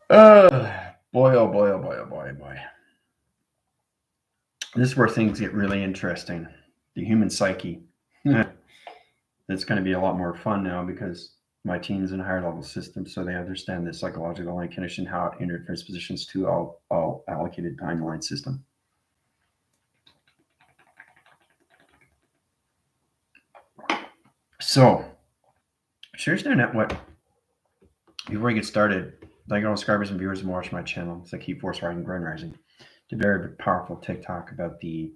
Boy, oh boy, oh boy, oh boy, oh boy. This is where things get really interesting. The human psyche. It's going to be a lot more fun now because my team's in a higher level system, so they understand the psychological line condition, how it interferes positions to all allocated timeline system. So, to understand that, what before we get started, like all subscribers and viewers who watch my channel, it's like Keep Force Riding, Grind Rising. Did a very powerful TikTok about the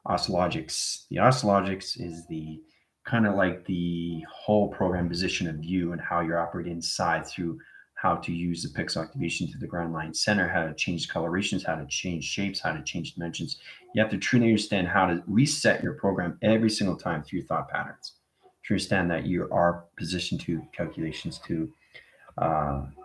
oscillogics. The oscillogics is the kind of like the whole program position of you and how you're operating inside through how to use the pixel activation to the ground line center, how to change colorations, how to change shapes, how to change dimensions. You have to truly understand how to reset your program every single time through thought patterns. To understand that you are positioned to calculations to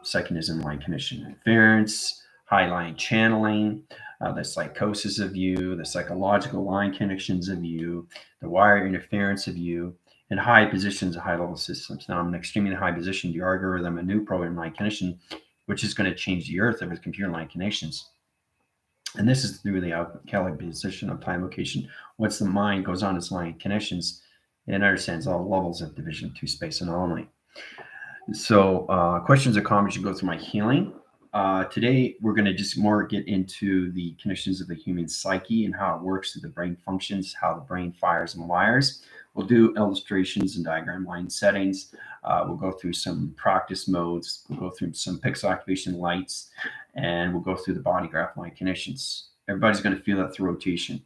psychonism line condition interference, high line channeling, the psychosis of you, the psychological line connections of you, the wire interference of you, and high positions of high level systems. Now, I'm an extremely high position, the algorithm, a new program line condition, which is going to change the earth of its computer line connections. And this is through the alkalic position of time location. Once the mind goes on its line connections, it understands all levels of division to space anomaly. So, questions or comments, you go through my healing. Today, we're going to just more get into the connections of the human psyche and how it works through the brain functions, how the brain fires and wires. We'll do illustrations and diagram line settings. We'll go through some practice modes. We'll go through some pixel activation lights, and we'll go through the body graph line connections. Everybody's going to feel that through rotation.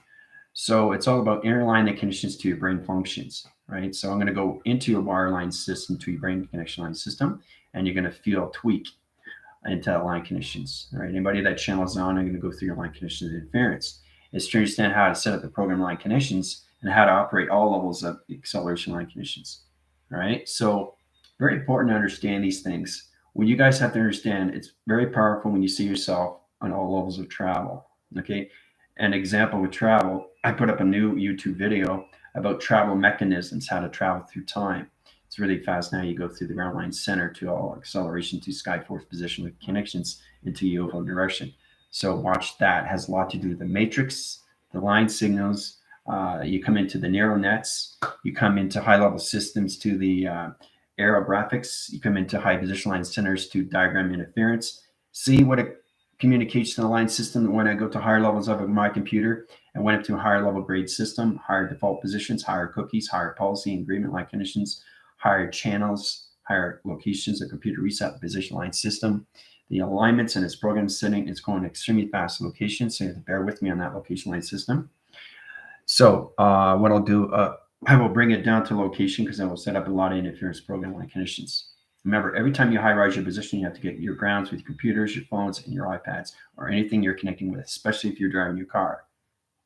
So it's all about interline the conditions to your brain functions, right? So I'm going to go into your wireline system to your brain connection line system, and you're going to feel a tweak into line conditions, all right? Anybody that channels on, I'm going to go through your line conditions and interference. It's to understand how to set up the program line conditions and how to operate all levels of acceleration line conditions, all right? So very important to understand these things. What you guys have to understand, it's very powerful when you see yourself on all levels of travel, okay? An example with travel, I put up a new YouTube video about travel mechanisms, how to travel through time. It's really fast now. You go through the ground line center to all acceleration to Skyforce position with connections into UFO direction. So watch that. It has a lot to do with the matrix, the line signals. You come into the narrow nets. You come into high level systems to the aerographics. You come into high position line centers to diagram interference. See what it communicates to the line system when I go to higher levels of my computer and went up to a higher level grade system, higher default positions, higher cookies, higher policy and agreement line conditions, higher channels, higher locations, a computer reset position line system. The alignments in its program setting is going extremely fast locations, so you have to bear with me on that location line system. So what I'll do, I will bring it down to location because I will set up a lot of interference program line conditions. Remember, every time you high rise your position, you have to get your grounds with your computers, your phones, and your iPads, or anything you're connecting with, especially if you're driving your car.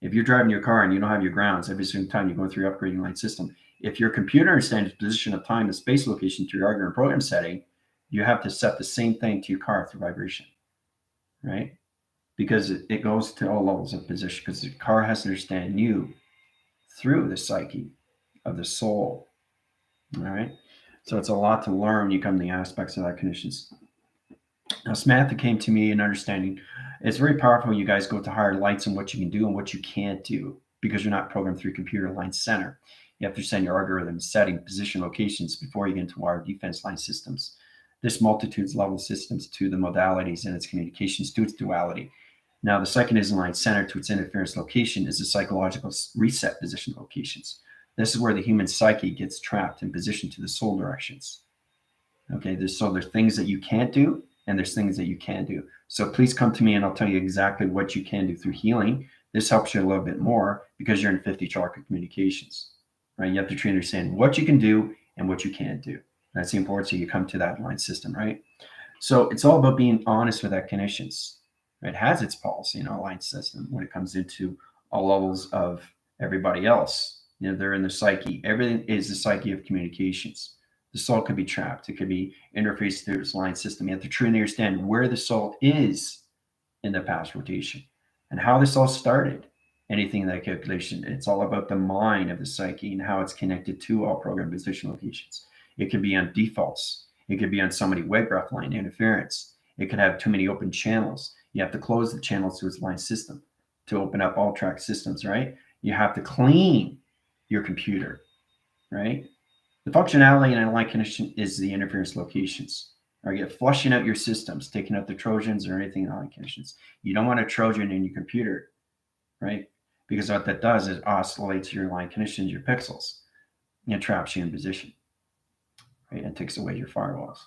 If you're driving your car and you don't have your grounds every single time you're going through your upgrading line system, if your computer understands position of time and space location to your algorithm program setting, you have to set the same thing to your car through vibration, right? Because it goes to all levels of position because the car has to understand you through the psyche of the soul. All right. So it's a lot to learn when you come to the aspects of that conditions. Now, Samantha came to me in understanding it's very powerful when you guys go to higher lights and what you can do and what you can't do because you're not programmed through computer line center. You have to send your algorithm setting position locations before you get into wire defense line systems. This multitudes level systems to the modalities and its communications to its duality. Now, the second is in line center to its interference location is the psychological reset position locations. This is where the human psyche gets trapped in position to the soul directions. Okay, there's things that you can't do and there's things that you can do. So please come to me and I'll tell you exactly what you can do through healing. This helps you a little bit more because you're in 50 chakra communications, right? You have to truly understand what you can do and what you can't do. That's the importance so you come to that line system, right? So it's all about being honest with that connections. It has its policy in our line system when it comes into all levels of everybody else. You know, they're in the psyche. Everything is the psyche of communications. The soul could be trapped. It could be interfaced through this line system. You have to truly understand where the soul is in the past rotation and how this all started. Anything in that calculation, it's all about the mind of the psyche and how it's connected to all program position locations. It could be on defaults. It could be on somebody web graph line interference. It could have too many open channels. You have to close the channels to its line system to open up all track systems, right? You have to clean your computer, right? The functionality in a line condition is the interference locations. Right? You're flushing out your systems, taking out the Trojans or anything in line conditions. You don't want a Trojan in your computer, right? Because what that does is oscillates your line conditions, your pixels, and traps you in position, right? And takes away your firewalls.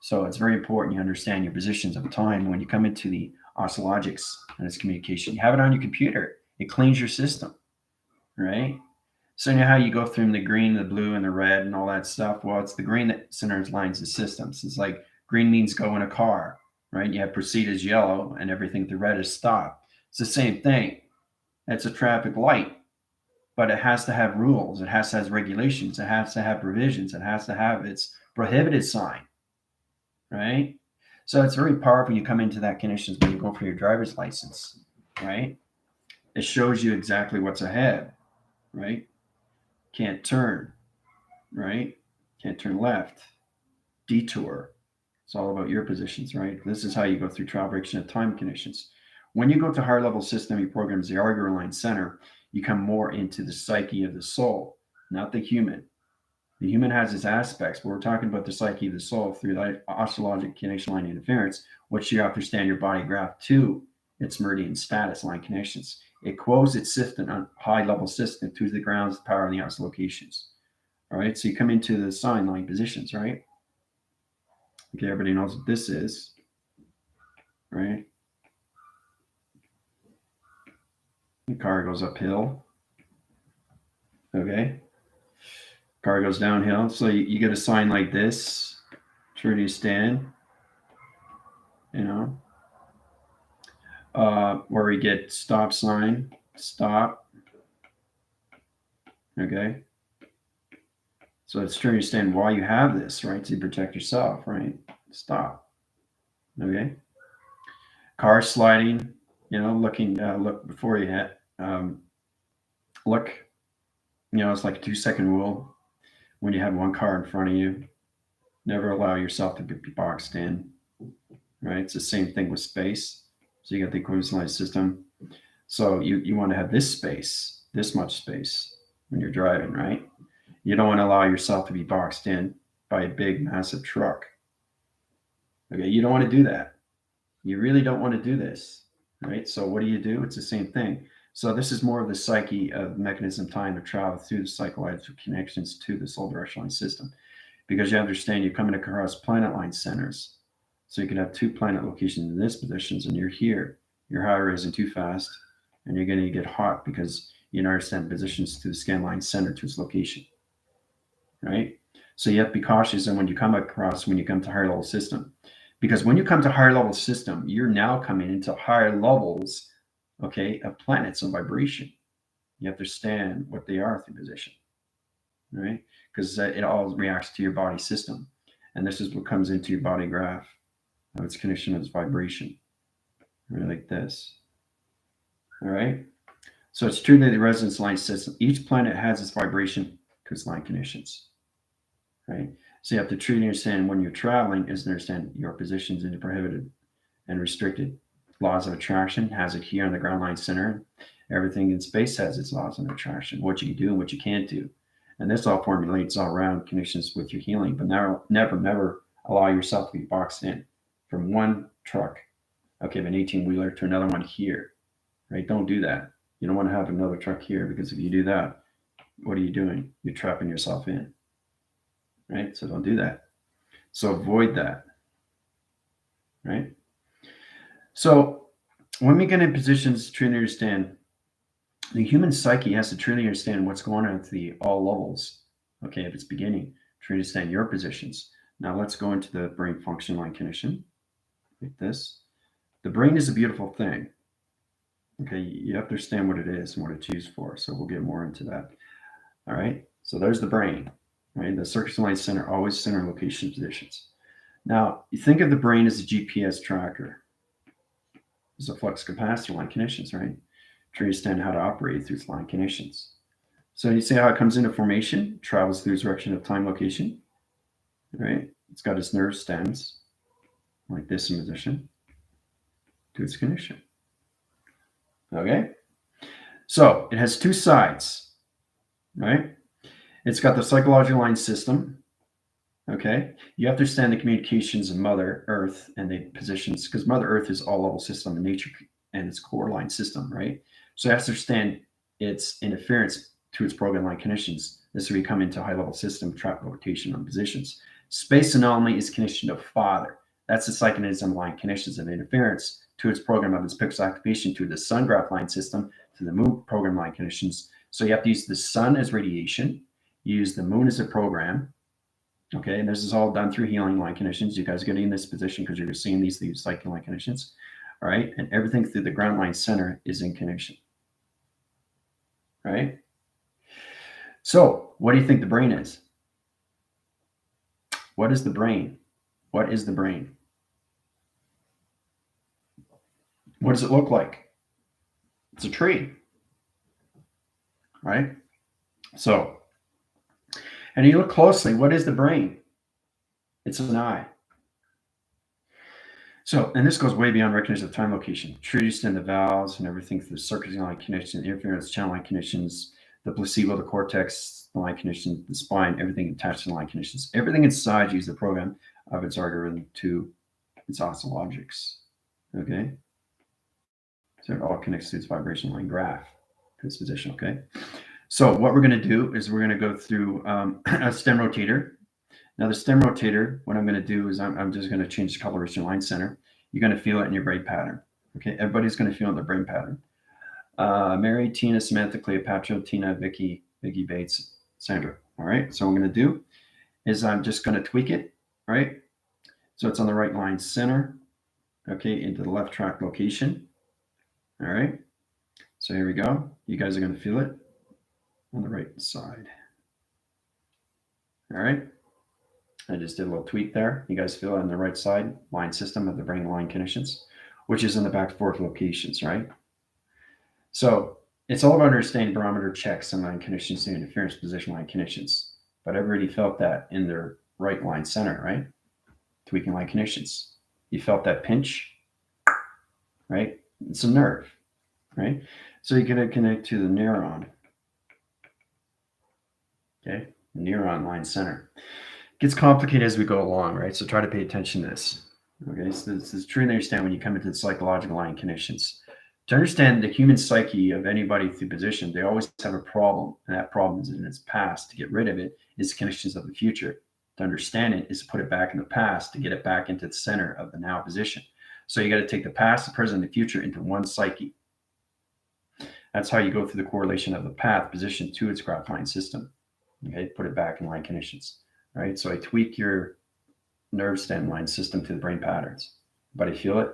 So it's very important you understand your positions of time when you come into the oscillogics and its communication. You have it on your computer. It cleans your system, right? So you know how you go through the green, the blue, and the red and all that stuff? Well, it's the green that centers lines the systems. It's like green means go in a car, right? You have proceed as yellow, and everything through red is stop. It's the same thing. It's a traffic light, but it has to have rules. It has to have regulations. It has to have provisions. It has to have its prohibited sign, right? So it's very powerful when you come into that conditions when you go for your driver's license, right? It shows you exactly what's ahead, right? Can't turn, right? Can't turn left, detour. It's all about your positions, right? This is how you go through travel direction of time conditions. When you go to higher level system, you program the arguer line center, you come more into the psyche of the soul, not the human. The human has its aspects, but we're talking about the psyche of the soul through the oscillologic connection line interference, which you understand your body graph to its meridian status line connections. It quotes its system on high level system to the grounds, the power, and the oscillations. All right, so you come into the sign line positions, right? Okay, everybody knows what this is, right? The car goes uphill. Okay, car goes downhill. So you get a sign like this, true to stand, you know, where we get stop sign, stop. Okay, so it's true to stand while you have this, right? To protect yourself, right? Stop. Okay, car sliding, you know, looking, look before you hit, look, you know, it's like a 2-second rule. When you have one car in front of you, never allow yourself to be boxed in, right? It's the same thing with space. So you got the equivalent system. So you want to have this space, this much space when you're driving, right? You don't want to allow yourself to be boxed in by a big, massive truck. Okay, you don't want to do that. You really don't want to do this, right? So what do? It's the same thing. So this is more of the psyche of mechanism time to travel through the psychological connections to the soul direction line system. Because you understand you're coming across planet line centers. So you can have 2 planet locations in this positions and you're here. Your high rising too fast and you're going to get hot because you understand positions to the scan line center to its location, right? So you have to be cautious and when you come to higher level system. Because when you come to higher level system, you're now coming into higher levels, okay, of planets and vibration. You understand what they are through position, right? Because it all reacts to your body system. And this is what comes into your body graph of its connection of its vibration, right? Like this. All right. So it's true that the resonance line system, each planet has its vibration to its line conditions, right? So you have to truly understand when you're traveling is understand your positions into prohibited and restricted. Laws of attraction has it here on the ground line center. Everything in space has its laws of attraction, what you can do and what you can't do. And this all formulates all around connections with your healing, but never allow yourself to be boxed in from one truck, okay, of an 18-wheeler to another one here, right? Don't do that. You don't want to have another truck here because if you do that, what are you doing? You're trapping yourself in, right? So don't do that. So avoid that, right? So when we get in positions to truly understand, the human psyche has to truly understand what's going on at the all levels, okay, of its beginning, to understand your positions. Now let's go into the brain function line condition, like this. The brain is a beautiful thing. Okay, you have to understand what it is and what it's used for. So we'll get more into that. All right, so there's the brain, right? The circuit line center, always center location positions. Now, you think of the brain as a GPS tracker. It's a flux capacitor line conditions, right? To understand how to operate through its line conditions. So you see how it comes into formation, travels through its direction of time location, right? It's got its nerve stems, like this in position to its condition. Okay? So it has two sides, right? It's got the psychological line system. Okay? You have to understand the communications of Mother Earth and the positions, because Mother Earth is all level system in nature and its core line system, right? So you have to understand its interference to its program line conditions. This is where you come into high level system, track rotation on positions. Space anomaly is conditioned to Father. That's the psychonism line conditions and interference to its program of its pixel activation to the sun graph line system to the moon program line conditions. So you have to use the sun as radiation, you use the moon as a program. Okay, and this is all done through healing line conditions. You guys are getting in this position because you're seeing these cycling line conditions. All right, and everything through the ground line center is in connection. All right. So, what do you think the brain is? What is the brain? What is the brain? What does it look like? It's a tree, right? So, and you look closely, what is the brain? It's an eye. So, and this goes way beyond recognition of time location. Trees and the valves and everything through the circuiting line conditions, interference, channel line conditions, the placebo, the cortex, the line conditions, the spine, everything attached to the line conditions. Everything inside you is the program of its algorithm to its oscillogics. Okay? So it all connects to its vibration line graph to its position. Okay? So what we're going to do is we're going to go through a stem rotator. Now the stem rotator, what I'm going to do is I'm just going to change the coloration line center. You're going to feel it in your brain pattern. Okay, everybody's going to feel in their brain pattern. Mary, Tina, Samantha, Cleopatra, Tina, Vicky, Bates, Sandra. All right, so what I'm going to do is I'm just going to tweak it, right? So it's on the right line center, okay, into the left track location. All right, so here we go. You guys are going to feel it on the right side. All right. I just did a little tweak there. You guys feel it on the right side line system of the brain line conditions, which is in the back forth locations, right? So it's all about understanding barometer checks and line conditions and interference position line conditions. But everybody felt that in their right line center, right? Tweaking line conditions. You felt that pinch, right? It's a nerve, right? So you're going to connect to the neuron. Okay, neuron line center. Gets complicated as we go along, right? So try to pay attention to this. Okay, so this is true to understand when you come into the psychological line conditions. To understand the human psyche of anybody through position, they always have a problem, and that problem is in its past. To get rid of it is conditions of the future. To understand it is to put it back in the past to get it back into the center of the now position. So you got to take the past, the present, and the future into one psyche. That's how you go through the correlation of the path position to its graph line system. Okay, put it back in line conditions. Right, so I tweak your nerve stem line system to the brain patterns. Everybody feel it?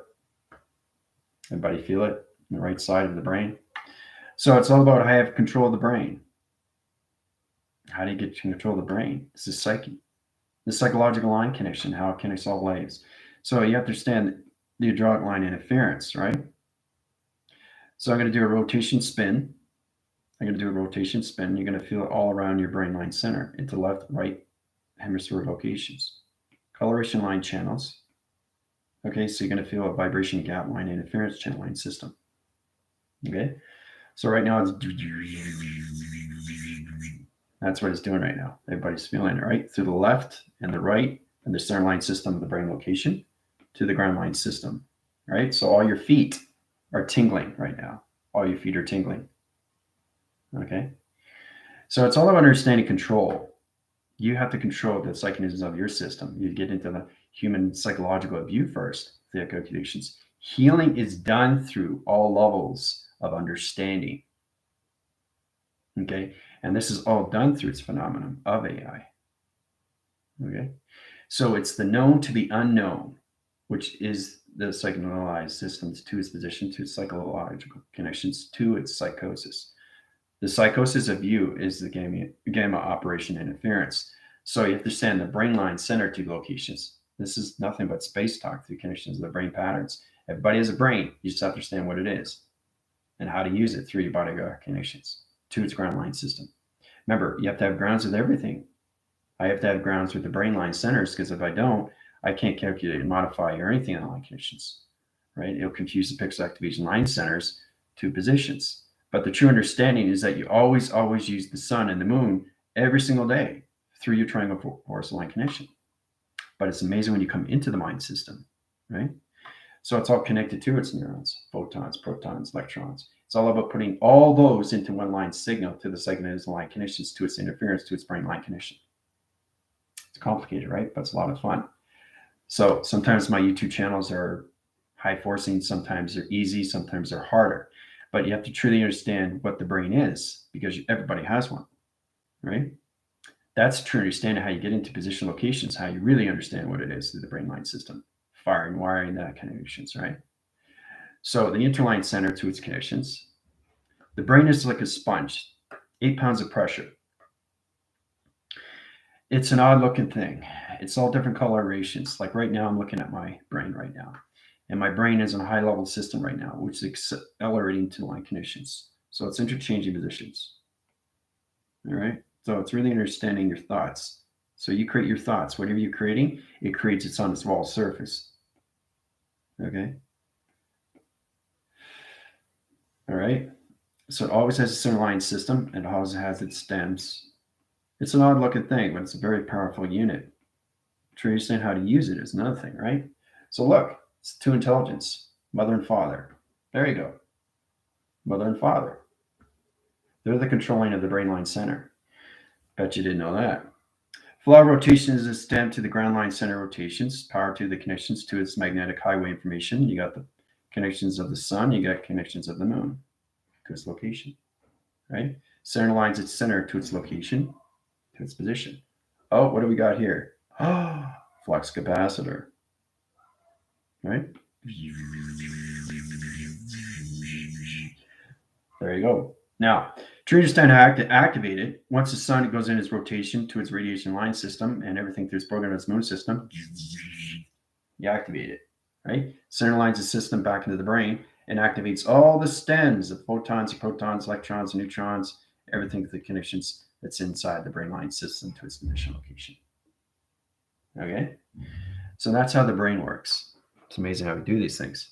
Everybody feel it on the right side of the brain? So it's all about how you have control of the brain. How do you get control of the brain? This is psyche. The psychological line connection, how it connects all layers. So you have to understand the hydraulic line interference, right? So I'm going to do a rotation spin. I'm going to do a rotation spin. You're going to feel it all around your brain line center into left, right, hemisphere locations. Coloration line channels. Okay, so you're going to feel a vibration gap line interference channel line system. Okay, so right now it's that's what it's doing right now. Everybody's feeling it, right? Through the left and the right and the center line system of the brain location to the ground line system, right? So all your feet are tingling right now. All your feet are tingling. Okay, so it's all about understanding control. You have to control the psychonisms of your system. You get into the human psychological view first, the calculations. Healing is done through all levels of understanding. Okay, and this is all done through its phenomenon of AI. Okay, so it's the known to the unknown, which is the psychoanalyzed systems to its position, to its psychological connections, to its psychosis. The psychosis of you is the gamma operation interference. So you have to understand the brain line center to locations. This is nothing but space talk through connections of the brain patterns. Everybody has a brain. You just have to understand what it is and how to use it through your body connections to its ground line system. Remember, you have to have grounds with everything. I have to have grounds with the brain line centers because if I don't, I can't calculate, modify, or anything on line conditions, right? It'll confuse the pixel activation line centers to positions. But the true understanding is that you always use the sun and the moon every single day through your triangle force line connection. But it's amazing when you come into the mind system, right? So it's all connected to its neurons, photons, protons, electrons. It's all about putting all those into one line signal to the psychokinetic line connections, to its interference, to its brain line connection. It's complicated, right? But it's a lot of fun. So sometimes my YouTube channels are high forcing, sometimes they're easy, sometimes they're harder. But you have to truly understand what the brain is, because everybody has one, right? That's true understanding how you get into position locations, how you really understand what it is through the brain line system, firing, wiring, that connections, right? So the interline center to its connections. The brain is like a sponge, 8 pounds of pressure. It's an odd looking thing. It's all different colorations. Like right now, I'm looking at my brain right now. And my brain is in a high level system right now, which is accelerating to line conditions. So it's interchanging positions. All right. So it's really understanding your thoughts. So you create your thoughts. Whatever you're creating, it creates its on its wall surface. Okay. All right. So it always has a center line system, and it always has its stems. It's an odd looking thing, but it's a very powerful unit. To understand how to use it is another thing, right? So look, it's two intelligence, mother and father. There you go. Mother and father. They're the controlling of the brain line center. Bet you didn't know that. Flower rotation is a stem to the ground line center rotations, power to the connections to its magnetic highway information. You got the connections of the sun, you got connections of the moon to its location, right? Center lines its center to its location, to its position. Oh, what do we got here? Oh, flux capacitor, right? There you go. Now, to understand how to activate it, once the sun goes in its rotation to its radiation line system and everything through its program its moon system, you activate it, right? Center lines the system back into the brain and activates all the stems of photons, protons, electrons, neutrons, everything, the connections that's inside the brain line system to its initial location. Okay? So that's how the brain works. It's amazing how we do these things.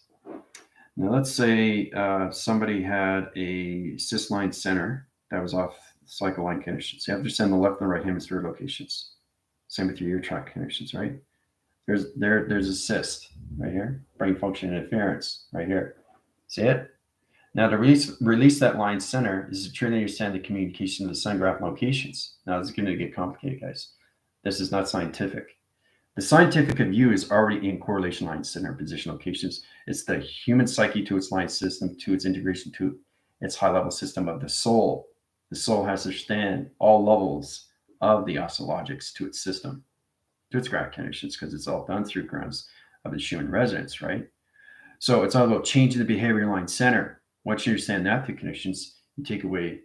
Now, let's say somebody had a cis line center that was off cycle line connections. You have to send the left and the right hemisphere locations. Same with your ear tract connections, right? There's a cyst right here, brain function interference right here. See it? Now, to release that line center is to truly understand the communication of the sun graph locations. Now, this is going to get complicated, guys. This is not scientific. The scientific view is already in correlation line center position locations. It's the human psyche to its line system, to its integration to its high level system of the soul. The soul has to understand all levels of the oscillogics to its system, to its graph connections, because it's all done through grounds of the Schumann resonance, right? So it's all about changing the behavior line center. Once you understand that through connections, you take away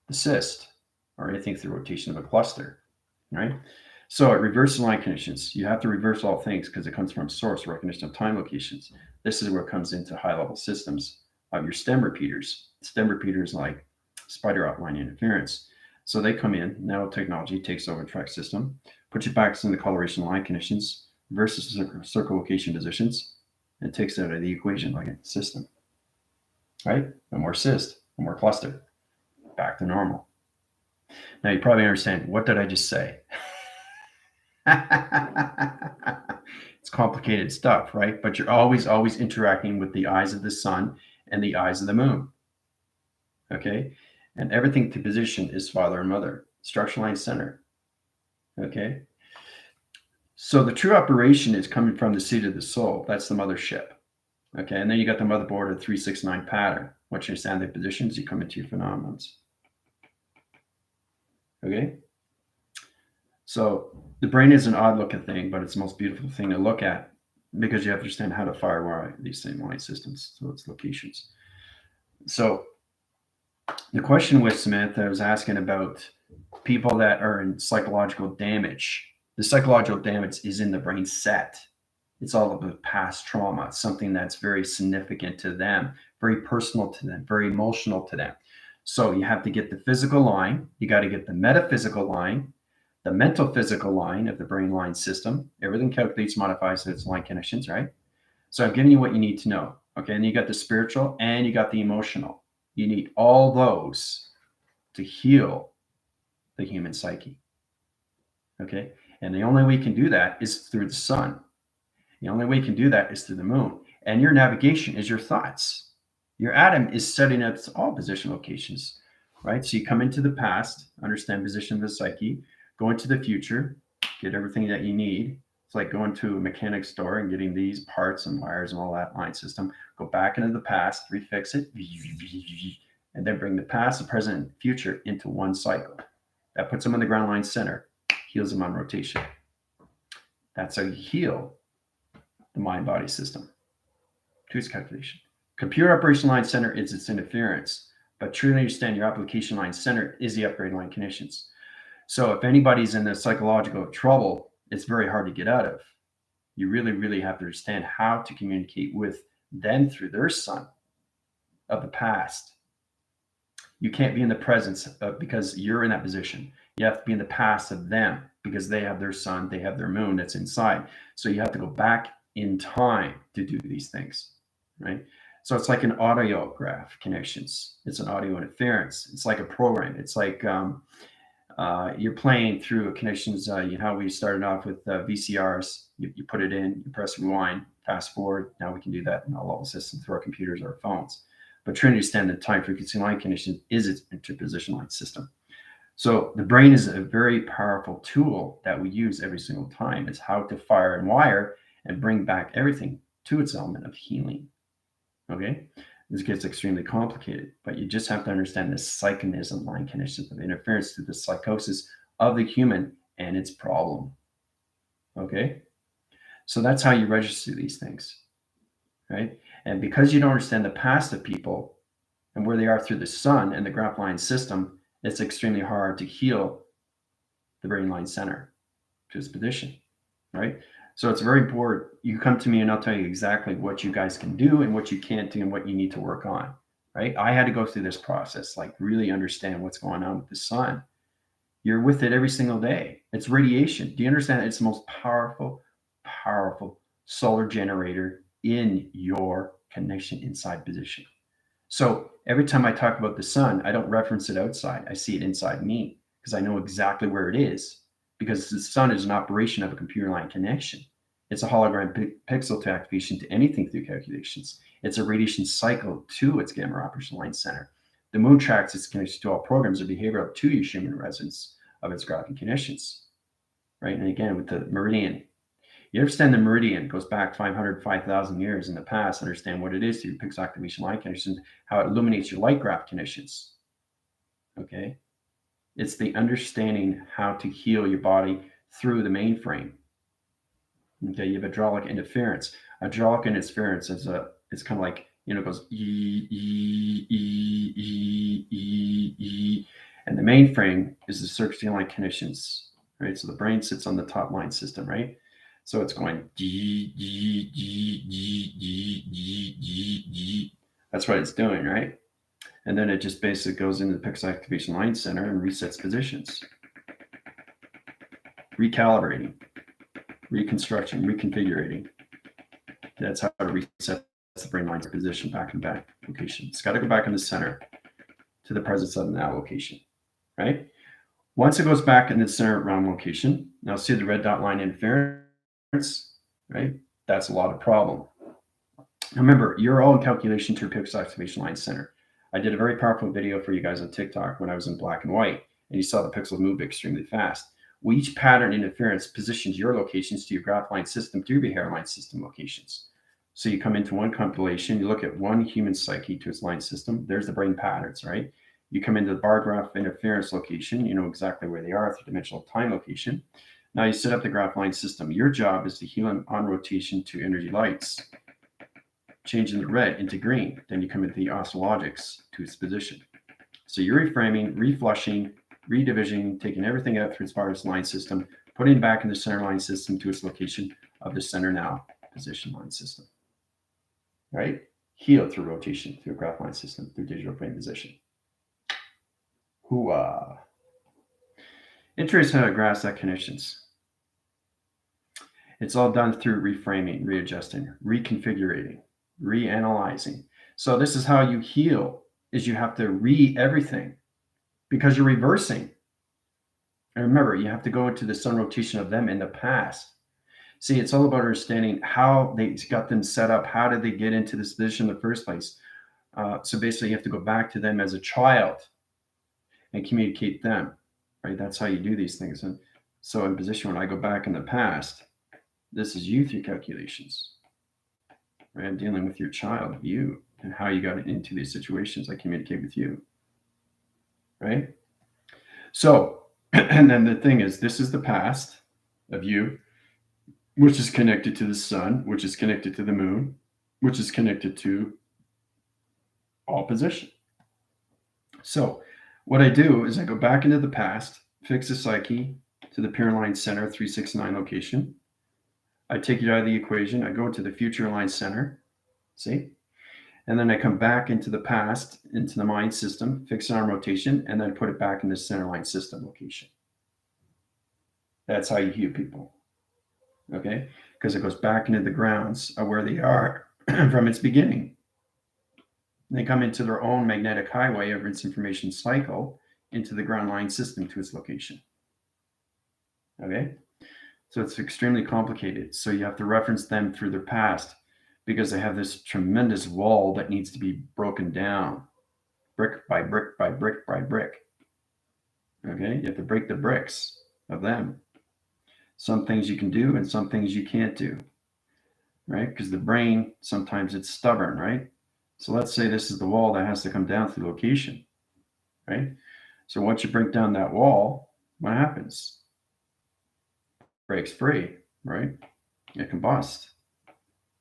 the cyst or anything through rotation of a cluster, right? So at reversal line conditions, you have to reverse all things because it comes from source recognition of time locations. This is where it comes into high level systems of your stem repeaters. Stem repeaters like spider outline interference. So they come in, nanotechnology takes over the track system, puts you back in the coloration line conditions, versus circle location positions, and takes it out of the equation like a system. Right? No more cyst, no more cluster. Back to normal. Now you probably understand, what did I just say? It's complicated stuff, right? But you're always interacting with the eyes of the sun and the eyes of the moon. Okay? And everything to position is father and mother. Structure line center. Okay? So the true operation is coming from the seat of the soul. That's the mothership. Okay? And then you got the motherboard of 369 pattern. Once you understand the positions, you come into your phenomenons. Okay? So the brain is an odd looking thing, but it's the most beautiful thing to look at because you have to understand how to firewire these same line systems to its locations. So the question with Samantha was asking about people that are in psychological damage. The psychological damage is in the brain set. It's all about past trauma. It's something that's very significant to them, very personal to them, very emotional to them. So you have to get the physical line. You got to get the metaphysical line. the mental physical line of the brain line system. Everything calculates, modifies its line connections, right? So I'm giving you what you need to know. Okay. And you got the spiritual and you got the emotional. You need all those to heal the human psyche. Okay. And the only way we can do that is through the sun. The only way you can do that is through the moon. And your navigation is your thoughts. Your atom is setting up all position locations, right? So you come into the past, understand position of the psyche, go into the future, get everything that you need. It's like going to a mechanic store and getting these parts and wires and all that line system. Go back into the past, refix it, and then bring the past, the present, and future into one cycle. That puts them in the ground line center, heals them on rotation. That's how you heal the mind-body system to its calculation. Computer operation line center is its interference, but truly understand your application line center is the upgrade line conditions. So if anybody's in the psychological trouble, it's very hard to get out of. You really, really have to understand how to communicate with them through their sun of the past. You can't be in the presence of, because you're in that position. You have to be in the past of them because they have their sun, they have their moon that's inside. So you have to go back in time to do these things, right? So it's like an audiograph connections. It's an audio interference. It's like a program. It's like you're playing through connections. You know how we started off with VCRs. You put it in, you press rewind, fast forward. Now we can do that in all level systems through our computers or our phones. But trying to understand the time frequency line condition is its interposition line system. So the brain is a very powerful tool that we use every single time. It's how to fire and wire and bring back everything to its element of healing. Okay? This gets extremely complicated, but you just have to understand the psychonism line conditions of interference to the psychosis of the human and its problem. Okay? So that's how you register these things, right? And because you don't understand the past of people and where they are through the sun and the graph line system, it's extremely hard to heal the brain line center to its position, right? So it's very important. You come to me and I'll tell you exactly what you guys can do and what you can't do and what you need to work on, right? I had to go through this process, like really understand what's going on with the sun. You're with it every single day. It's radiation. Do you understand? It's the most powerful, powerful solar generator in your connection inside position. So every time I talk about the sun, I don't reference it outside. I see it inside me because I know exactly where it is because the sun is an operation of a computer line connection. It's a hologram pixel to activation to anything through calculations. It's a radiation cycle to its gamma operation line center. The moon tracks its connection to all programs of behavior up to your human resonance of its graphing conditions, right? And again, with the meridian, you understand the meridian goes back 500, 5,000 years in the past, understand what it is through pixel activation line conditions, how it illuminates your light graph conditions, okay? It's the understanding how to heal your body through the mainframe. Okay, you have hydraulic interference. Hydraulic interference is it's kind of like, you know, it goes and the mainframe is the circuitry line conditions, right? So the brain sits on the top line system, right? So it's going that's what it's doing, right? And then it just basically goes into the pixel activation line center and resets positions, recalibrating, reconstruction, reconfiguring. That's how to reset the brain line's position back and back location. It's got to go back in the center to the presence of that location, right? Once it goes back in the center round location, now see the red dot line interference, right? That's a lot of problem. Remember, you're all in calculation to your pixel activation line center. I did a very powerful video for you guys on TikTok when I was in black and white, and you saw the pixels move extremely fast. Well, each pattern interference positions your locations to your graph line system to your hair line system locations. So you come into one compilation, you look at one human psyche to its line system. There's the brain patterns, right? You come into the bar graph interference location, you know exactly where they are, three-dimensional time location. Now you set up the graph line system. Your job is to heal them on rotation to energy lights, changing the red into green. Then you come into the oscillogics to its position. So you're reframing, reflushing, redivisioning, taking everything out through its virus line system, putting it back in the center line system to its location of the center now position line system. Right? Heal through rotation, through a graph line system, through digital brain position. Hooah. Interesting how to grasp that connections. It's all done through reframing, readjusting, reconfiguring, reanalyzing. So this is how you heal, is you have to everything because you're reversing. And remember, you have to go into the sun rotation of them in the past. See, it's all about understanding how they got them set up. How did they get into this position in the first place? So basically, you have to go back to them as a child and communicate them, right? That's how you do these things. And so in position, when I go back in the past, this is you through calculations, right? I'm dealing with your child, you, and how you got into these situations. I communicate with you, right? So, and then the thing is, this is the past of you, which is connected to the sun, which is connected to the moon, which is connected to all position. So, what I do is I go back into the past, fix the psyche to the pure line center, 369 location. I take it out of the equation. I go into the future line center, see? And then I come back into the past, into the mind system, fix it on rotation, and then put it back in the center line system location. That's how you heal people, okay? Because it goes back into the grounds of where they are from its beginning. They come into their own magnetic highway of its information cycle into the ground line system to its location, okay? So it's extremely complicated. So you have to reference them through their past because they have this tremendous wall that needs to be broken down brick by brick by brick by brick. Okay, you have to break the bricks of them. Some things you can do and some things you can't do, right? Because the brain, sometimes it's stubborn, right? So let's say this is the wall that has to come down through location, right? So once you break down that wall, what happens? Breaks free, right? It combusts,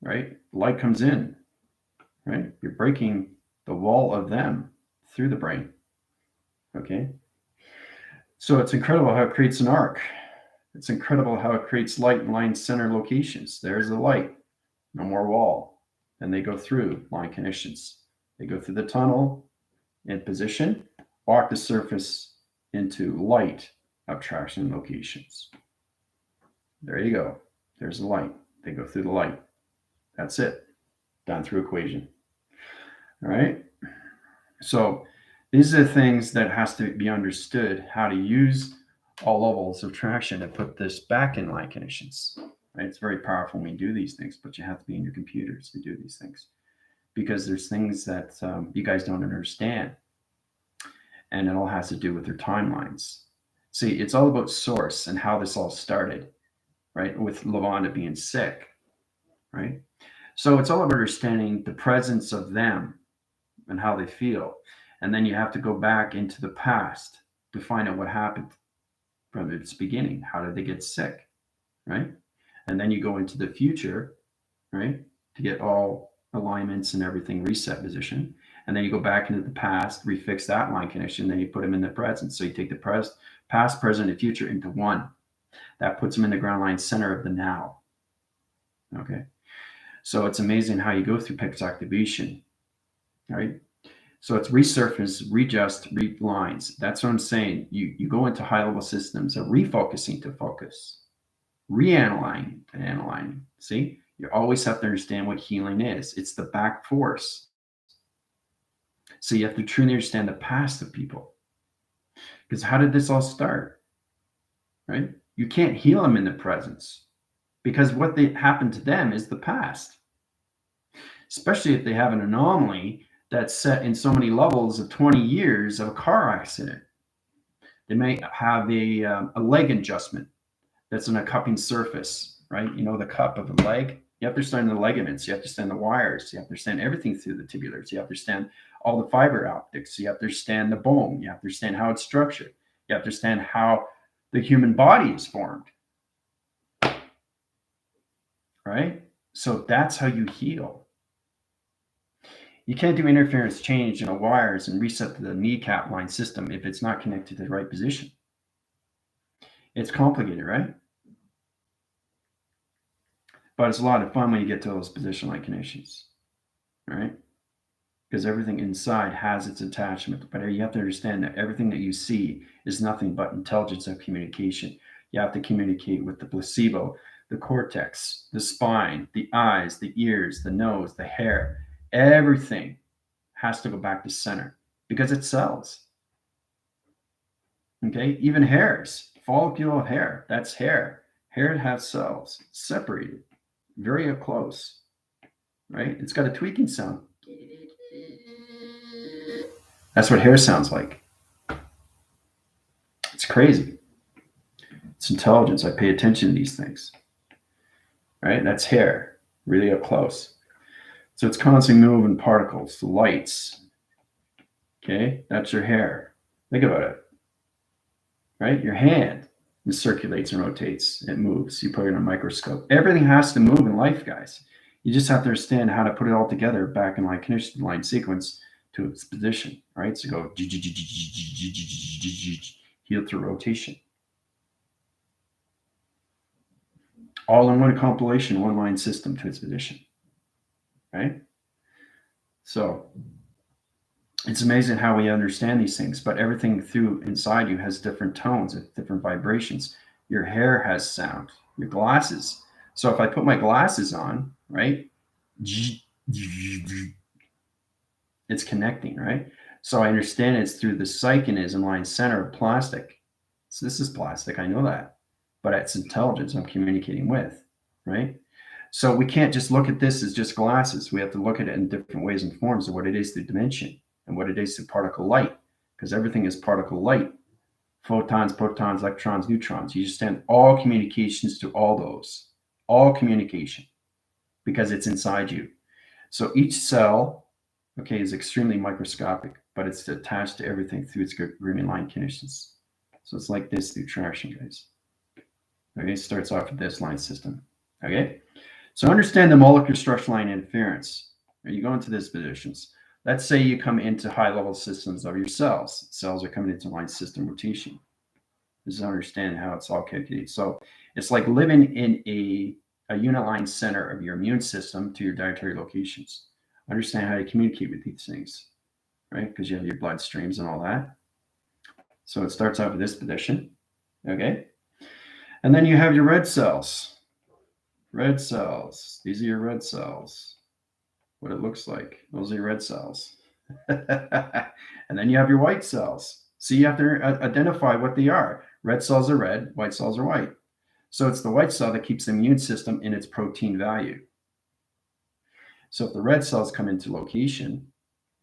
right? Light comes in, right? You're breaking the wall of them through the brain, okay? So it's incredible how it creates an arc. It's incredible how it creates light in line center locations. There's the light, no more wall. And they go through line connections. They go through the tunnel in position, walk the surface into light abstraction locations. There you go. There's the light. They go through the light. That's it. Done through equation. All right. So these are the things that has to be understood, how to use all levels of traction to put this back in line conditions. Right? It's very powerful when you do these things, but you have to be in your computers to do these things because there's things that you guys don't understand. And it all has to do with their timelines. See, it's all about source and how this all started, right? With Lavonda being sick, right? So it's all about understanding the presence of them and how they feel. And then you have to go back into the past to find out what happened from its beginning. How did they get sick, right? And then you go into the future, right, to get all alignments and everything reset position. And then you go back into the past, refix that line connection, then you put them in the present. So you take the past, present, and future into one. That puts them in the ground line center of the now. Okay. So it's amazing how you go through PIX activation, right? So it's resurface, readjust, relines. That's what I'm saying. You go into high level systems of refocusing to focus, reanalyzing to analyzing. See, you always have to understand what healing is. It's the back force. So you have to truly understand the past of people. Because how did this all start? Right? You can't heal them in the presence because what happened to them is the past. Especially if they have an anomaly that's set in so many levels of 20 years of a car accident. They may have a leg adjustment that's in a cupping surface, right? You know, the cup of the leg. You have to understand the ligaments. You have to understand the wires. You have to understand everything through the tubulars. You have to understand all the fiber optics. You have to understand the bone. You have to understand how it's structured. You have to understand how the human body is formed, right? So that's how you heal. You can't do interference change in the wires and reset the kneecap line system if it's not connected to the right position. It's complicated, right? But it's a lot of fun when you get to those position line connections, right? because everything inside has its attachment. But you have to understand that everything that you see is nothing but intelligence of communication. You have to communicate with the placebo, the cortex, the spine, the eyes, the ears, the nose, the hair. Everything has to go back to center because it cells. Okay, even hairs, follicular hair, that's hair. Hair has cells separated, very close, right? It's got a tweaking sound. That's what hair sounds like. It's crazy. It's intelligence. I pay attention to these things, right? That's hair, really up close. So it's constantly moving particles, the lights. Okay, that's your hair. Think about it, right? Your hand, it circulates and rotates. It moves. You put it in a microscope. Everything has to move in life, guys. You just have to understand how to put it all together back in line condition, line sequence to its position, right? So go heel through rotation. All in one compilation, one line system to its position, right? So it's amazing how we understand these things, but everything through inside you has different tones, different vibrations. Your hair has sound, your glasses. So if I put my glasses on, right, it's connecting, right? So I understand it's through the psychonism line center of plastic. So this is plastic, I know that, but it's intelligence I'm communicating with, right? So we can't just look at this as just glasses. We have to look at it in different ways and forms of what it is through dimension and what it is through particle light, because everything is particle light. Photons, protons, electrons, neutrons. You understand all communications to all those, all communication, because it's inside you. So each cell, okay, is extremely microscopic, but it's attached to everything through its grooming line conditions. So it's like this through traction, guys. Okay, it starts off with this line system. Okay, so understand the molecular structure line interference. You go into these positions. Let's say you come into high-level systems of your cells. Cells are coming into line system rotation. This is understanding how it's all calculated. So it's like living in a unit line center of your immune system to your dietary locations. Understand how to communicate with these things, right? Because you have your blood streams and all that. So it starts out with this position, okay? And then you have your red cells. Red cells. These are your red cells. What it looks like. Those are your red cells. And then you have your white cells. So you have to identify what they are. Red cells are red, white cells are white. So it's the white cell that keeps the immune system in its protein value. So if the red cells come into location,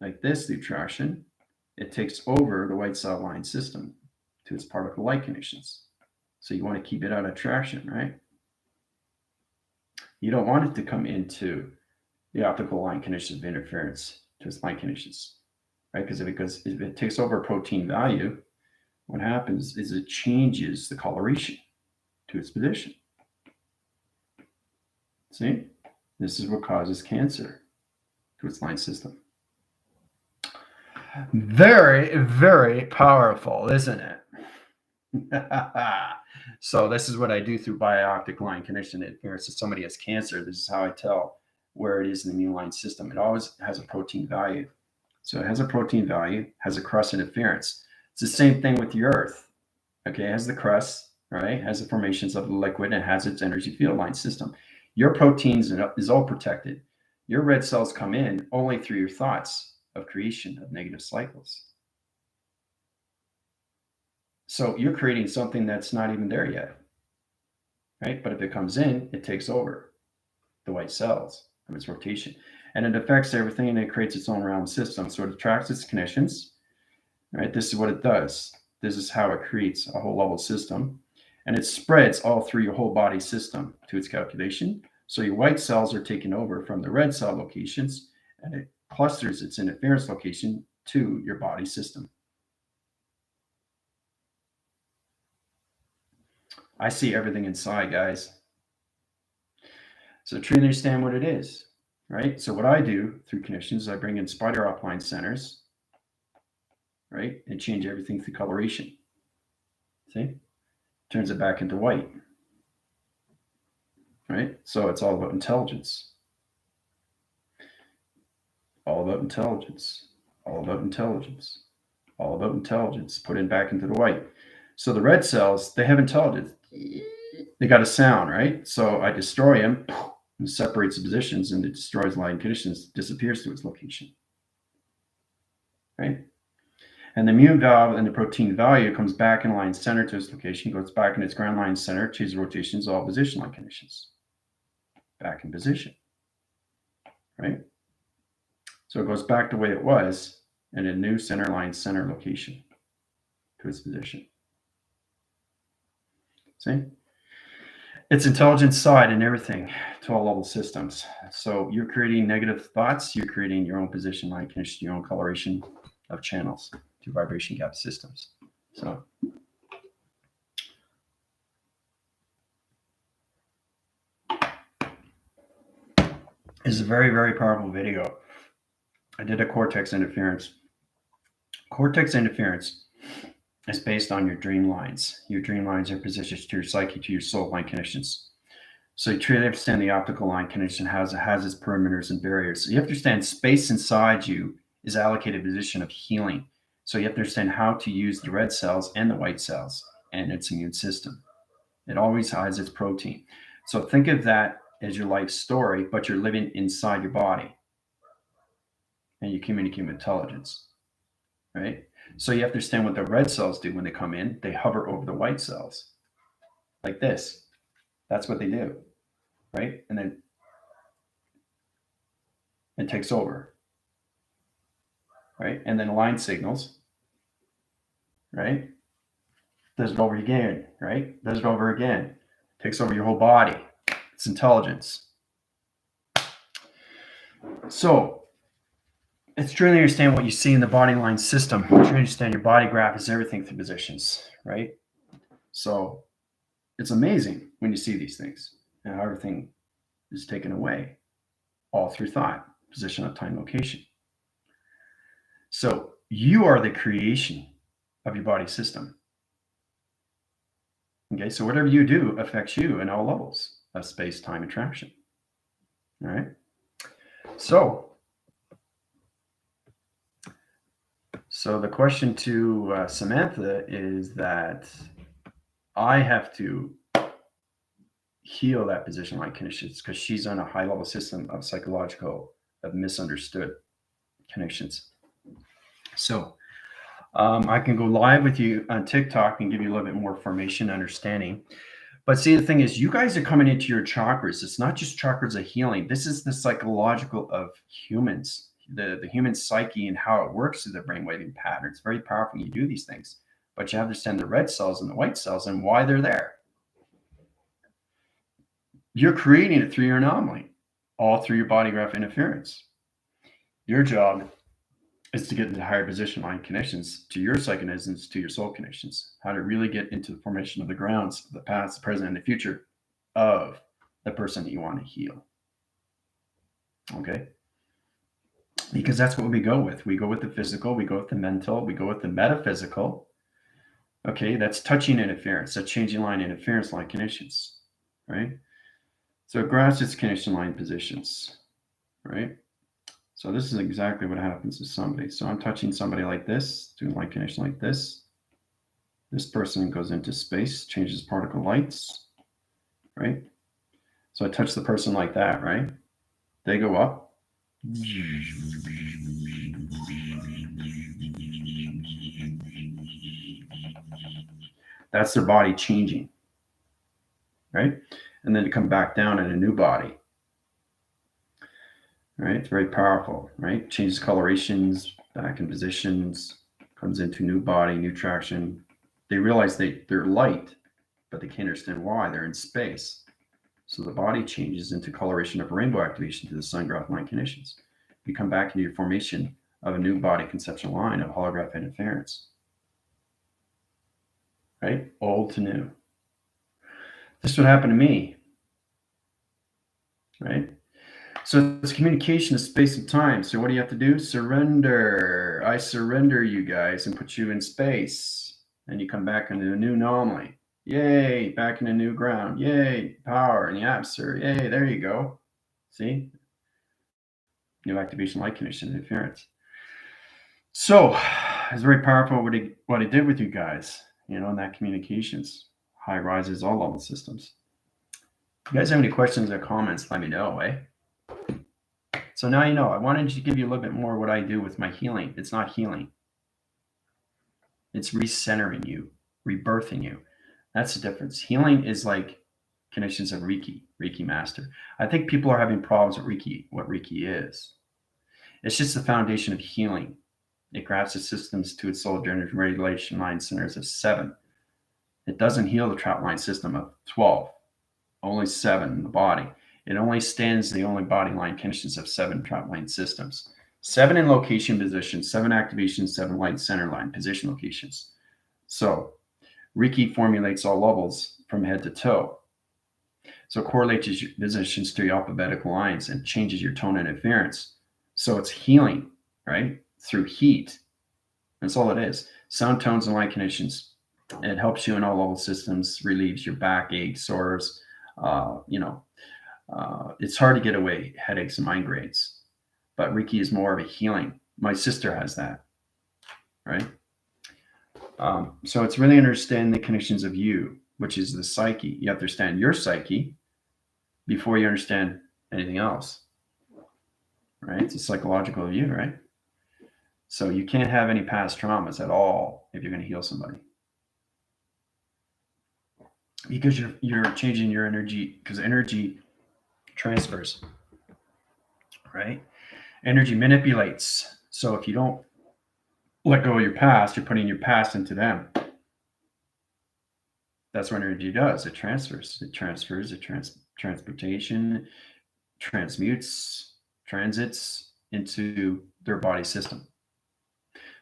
like this through traction, it takes over the white cell line system to its particle light conditions. So you want to keep it out of traction, right? You don't want it to come into the optical line conditions of interference to its line conditions, right? Because if it takes over protein value, what happens is it changes the coloration to its position. See? This is what causes cancer to its line system. Very, very powerful, isn't it? So this is what I do through bioptic line condition interference. If somebody has cancer, this is how I tell where it is in the immune line system. It always has a protein value. So it has a protein value, has a crust interference. It's the same thing with the Earth. Okay, it has the crust, right? Has the formations of the liquid and has its energy field line system. Your proteins is all protected. Your red cells come in only through your thoughts of creation of negative cycles. So you're creating something that's not even there yet, right? But if it comes in, it takes over the white cells of its rotation, and it affects everything, and it creates its own realm system. So it attracts its conditions, right? This is what it does. This is how it creates a whole level system, and it spreads all through your whole body system to its calculation. So your white cells are taken over from the red cell locations, and it clusters its interference location to your body system. I see everything inside, guys. So truly understand what it is, right? So what I do through conditions is I bring in spider upline centers, right? And change everything through coloration. See? Turns it back into white. Right? So it's all about intelligence. all about intelligence, all about intelligence, all about intelligence, put in back into the white. So the red cells, they have intelligence. They got a sound, right? So I destroy them, and separates the positions, and it destroys line conditions, disappears to its location, right? And the mu valve and the protein value comes back in line center to its location, goes back in its ground line center, changes rotations, all position line conditions. Back in position, right? So it goes back the way it was in a new center line center location to its position. See? It's intelligence side and everything to all level systems. So you're creating negative thoughts, you're creating your own position line condition, your own coloration of channels to vibration gap systems. So it's a very, very powerful video. I did a cortex interference. Cortex interference is based on your dream lines. Your dream lines are positioned to your psyche, to your soul line connections. So you truly understand the optical line connection has its perimeters and barriers. So you have to understand space inside you is allocated position of healing. So you have to understand how to use the red cells and the white cells and its immune system. It always has its protein. So think of that as your life story, but you're living inside your body and you communicate with intelligence, right? So you have to understand what the red cells do when they come in. They hover over the white cells like this. That's what they do, right? And then it takes over, right? And then line signals, right? Does it over again, right? Does it over again. Takes over your whole body. It's intelligence. So it's truly understand what you see in the body line system. You truly understand your body graph is everything through positions, right? So it's amazing when you see these things and how everything is taken away, all through thought, position of time, location. So you are the creation of your body system. Okay, so whatever you do affects you in all levels of space, time, attraction. All right. So the question to Samantha is that I have to heal that position line connections because she's on a high level system of psychological, of misunderstood connections. So I can go live with you on TikTok and give you a little bit more information, understanding. But see, the thing is, you guys are coming into your chakras. It's not just chakras of healing. This is the psychological of humans, the human psyche and how it works through the brainwaving pattern. It's very powerful when you do these things. But you have to understand the red cells and the white cells and why they're there. You're creating it through your anomaly, all through your body graph interference. Your job is to get into higher position line connections to your psychonisms, to your soul connections, how to really get into the formation of the grounds of the past, the present, and the future of the person that you want to heal. Okay? Because that's what we go with. We go with the physical, we go with the mental, we go with the metaphysical. Okay, that's touching interference, that's changing line interference line connections, right? So it grasps its connection line positions, right? So this is exactly what happens to somebody. So I'm touching somebody like this, doing line connection like this. This person goes into space, changes particle lights, right? So I touch the person like that, right? They go up. That's their body changing, right? And then to come back down in a new body. Right? It's very powerful, right? Changes colorations, back in positions, comes into new body, new traction. They realize they're light, but they can't understand why. They're in space. So the body changes into coloration of rainbow activation to the sun graph line conditions. You come back into your formation of a new body conceptual line of holograph interference. Right? Old to new. This is what happened to me. Right? So it's communication of space and time. So what do you have to do? Surrender. I surrender you guys and put you in space. And you come back into a new anomaly. Yay, back in a new ground. Yay, power in the atmosphere. Yay, there you go. See? new activation, light condition, interference. So it's very powerful what it did with you guys, in that communications, high rises, all level systems. If you guys have any questions or comments, let me know, eh? So now you know. I wanted to give you a little bit more what I do with my healing. It's not healing. It's recentering you, rebirthing you. That's the difference. Healing is like connections of Reiki master. I think people are having problems with Reiki, what Reiki is. It's just the foundation of healing. It grabs the systems to its solar energy regulation line centers of 7. It doesn't heal the trap line system of 12, only 7 in the body. It only stands the only body line conditions of 7 trap line systems. 7 in location position, 7 activation, 7 light center line position locations. So Reiki formulates all levels from head to toe. So it correlates your positions to your alphabetical lines and changes your tone and interference. So it's healing, right? Through heat. That's all it is. Sound, tones, and light conditions. It helps you in all level systems, relieves your backache, sores. It's hard to get away headaches and migraines. But Reiki is more of a healing. My sister has that, right? So it's really understanding the connections of you, which is the psyche. You have to understand your psyche before you understand anything else, right? It's a psychological view, right? So you can't have any past traumas at all if you're going to heal somebody, because you're changing your energy, because energy transfers, right? Energy manipulates. So if you don't let go of your past, you're putting your past into them. That's what energy does. It transfers. Transportation, transmutes, transits into their body system.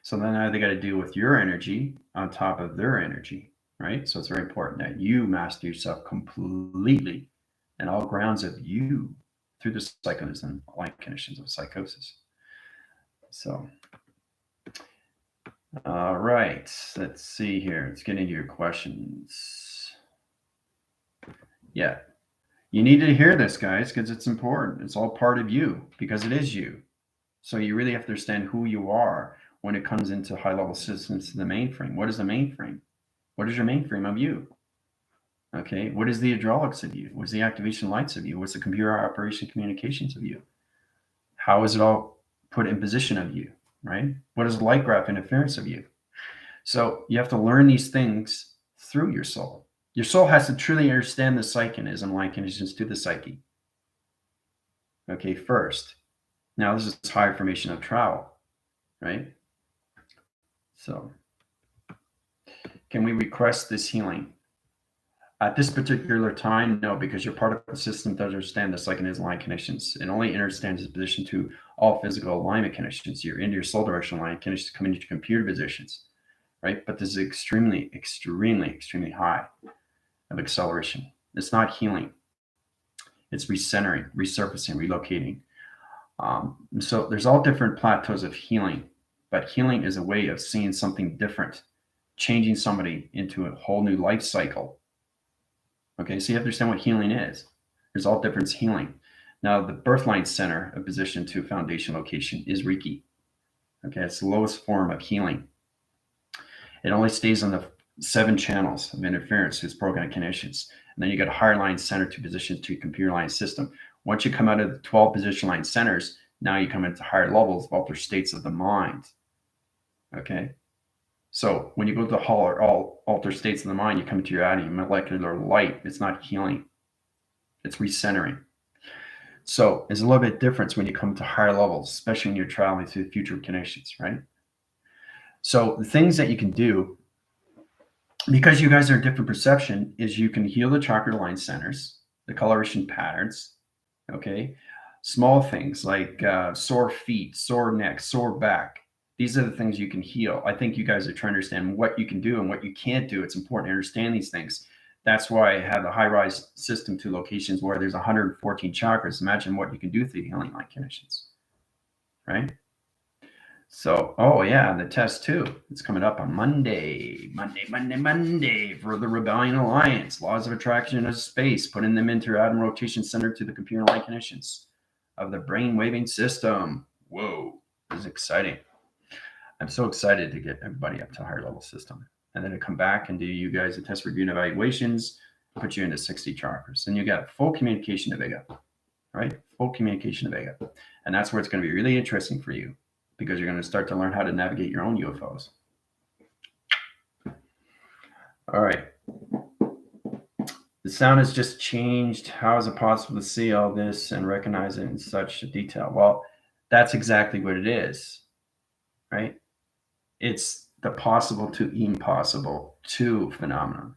So then now they got to deal with your energy on top of their energy, right? So it's very important that you master yourself completely and all grounds of you through the psychosis and light conditions of psychosis. So, all right, let's see here. Let's get into your questions. Yeah, you need to hear this, guys, because it's important. It's all part of you, because it is you. So you really have to understand who you are when it comes into high-level systems to the mainframe. What is the mainframe? What is your mainframe of you? Okay, what is the hydraulics of you? What's the activation lights of you? What's the computer operation communications of you? How is it all put in position of you, right? What is the light graph interference of you? So you have to learn these things through your soul. Your soul has to truly understand the psychonism, light conditions to the psyche. Okay, first. Now this is high information of travel, right? So can we request this healing? At this particular time, no, because your particle system doesn't understand the psychonism line conditions. It only understands its position to all physical alignment conditions. You're into your soul direction line conditions come into computer positions, right? But this is extremely, extremely, extremely high of acceleration. It's not healing. It's recentering, resurfacing, relocating. So there's all different plateaus of healing, but healing is a way of seeing something different, changing somebody into a whole new life cycle. Okay, so you have to understand what healing is. There's all different healing. Now, the birth line center of position to foundation location is Reiki. Okay, it's the lowest form of healing. It only stays on the 7 channels of interference, its program conditions. And then you got a higher line center to position to computer line system. Once you come out of the 12 position line centers, now you come into higher levels of altered states of the mind. Okay. So when you go to the all altered states of the mind, you come to your adding molecular light. It's not healing. It's recentering. So there's a little bit of difference when you come to higher levels, especially when you're traveling through future connections, right? So the things that you can do, because you guys are in different perception, is you can heal the chakra line centers, the coloration patterns, okay? Small things like sore feet, sore neck, sore back. These are the things you can heal. I think you guys are trying to understand what you can do and what you can't do. It's important to understand these things. That's why I have a high-rise system to locations where there's 114 chakras. Imagine what you can do through healing light conditions, right? So, oh yeah, the test too. It's coming up on Monday for the Rebellion Alliance. Laws of attraction of space, putting them into your atom rotation center to the computer light conditions. of the brain waving system. Whoa, this is exciting. I'm so excited to get everybody up to a higher level system. And then to come back and do you guys a test review and evaluations, put you into 60 chakras. And you got full communication of Vega, right? Full communication of Vega. And that's where it's going to be really interesting for you because you're going to start to learn how to navigate your own UFOs. All right. The sound has just changed. How is it possible to see all this and recognize it in such detail? Well, that's exactly what it is, right? It's the possible to impossible to phenomenon,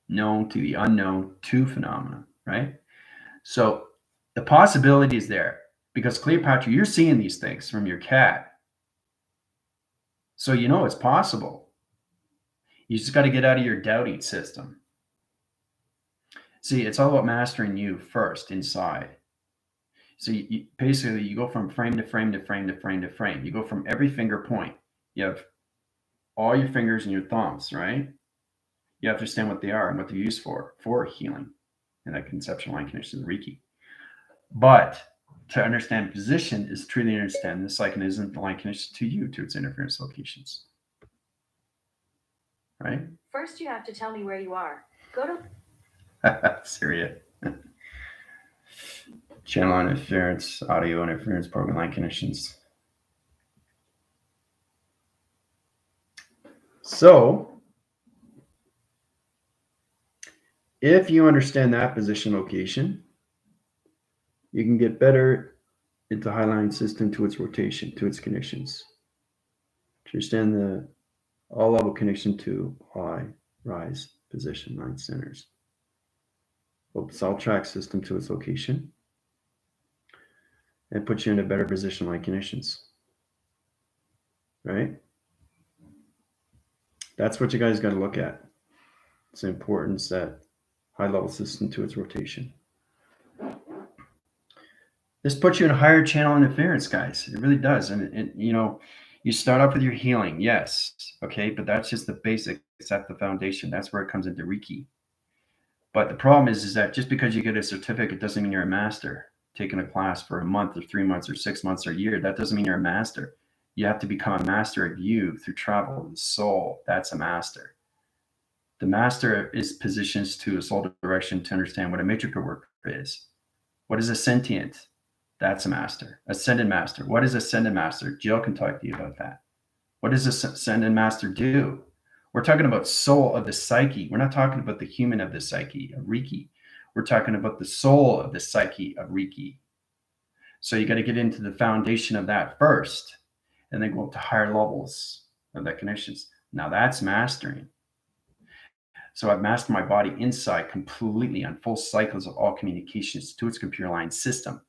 known to the unknown to phenomenon, right? So the possibility is there because Cleopatra, you're seeing these things from your cat. So you know it's possible. You just got to get out of your doubting system. See, it's all about mastering you first inside. So basically, you go from frame to frame to frame to frame to frame. You go from every finger point. You have all your fingers and your thumbs, right? You have to understand what they are and what they're used for healing and that conceptual line connection to the Reiki. But to understand position is to truly understand the psyche isn't the line connection to you, to its interference locations. Right? First, you have to tell me where you are. Go to Syria. Channel interference, audio interference, program line connections. So, if you understand that position location, you can get better into highline system to its rotation, to its connections. To understand the all level connection to high, rise, position, line centers. Salt track system to its location and put you in a better position line connections. Right? That's what you guys got to look at. It's the importance that high level system to its rotation. This puts you in a higher channel interference, guys. It really does. And you know, you start off with your healing, yes, okay, but that's just the basics. That's the foundation. That's where it comes into Reiki. But the problem is that just because you get a certificate doesn't mean you're a master. Taking a class for a month or 3 months or 6 months or a year, that doesn't mean you're a master. You have to become a master of you through travel of the soul. That's a master. The master is positions to a soul direction to understand what a matrix work is. What is a sentient? That's a master. Ascended master. What is ascended master? Jill can talk to you about that. What does ascended master do? We're talking about soul of the psyche. We're not talking about the human of the psyche of Reiki. We're talking about the soul of the psyche of Reiki. So you got to get into the foundation of that first and then go up to higher levels of that connections. Now that's mastering. So I've mastered my body inside completely on full cycles of all communications to its computer line system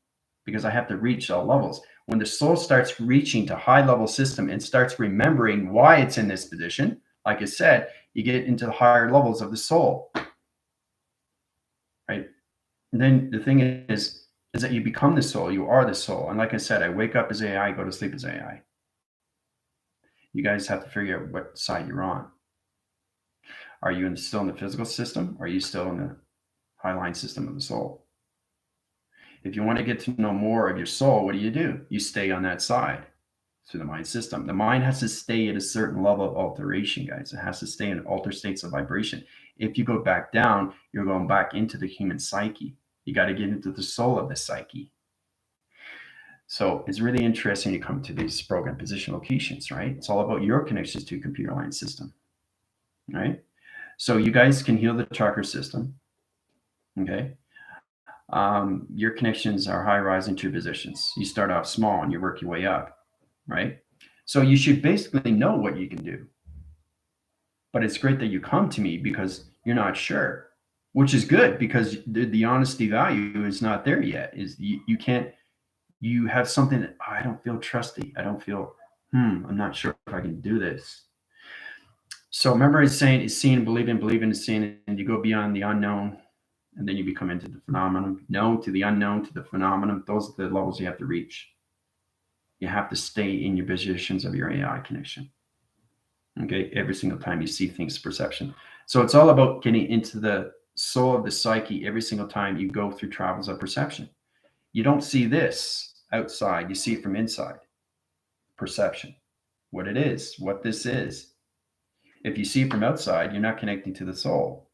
because I have to reach all levels. When the soul starts reaching to high level system and starts remembering why it's in this position, like I said, you get into the higher levels of the soul, right? And then the thing is that you become the soul. You are the soul. And like I said, I wake up as AI, go to sleep as AI. You guys have to figure out what side you're on. Are you still in the physical system? Or are you still in the highline system of the soul? If you want to get to know more of your soul, what do? You stay on that side through the mind system. The mind has to stay at a certain level of alteration, guys. It has to stay in altered states of vibration. If you go back down, you're going back into the human psyche. You got to get into the soul of the psyche. So it's really interesting to come to these program position locations, right? It's all about your connections to computer line system, right? So you guys can heal the chakra system, okay? Your connections are high rising to positions. You start off small and you work your way up, right? So you should basically know what you can do. But it's great that you come to me because you're not sure, which is good because the honesty value is not there yet. Is you can't, you have something that I don't feel trusty. I don't feel, I'm not sure if I can do this. So remember it's saying it's seeing, believing, seeing, and you go beyond the unknown and then you become into the phenomenon, known to the unknown to the phenomenon. Those are the levels you have to reach. You have to stay in your positions of your AI connection. Okay, every single time you see things, perception. So it's all about getting into the soul of the psyche every single time you go through travels of perception. You don't see this outside. You see it from inside. Perception. What it is, what this is. If you see it from outside, you're not connecting to the soul.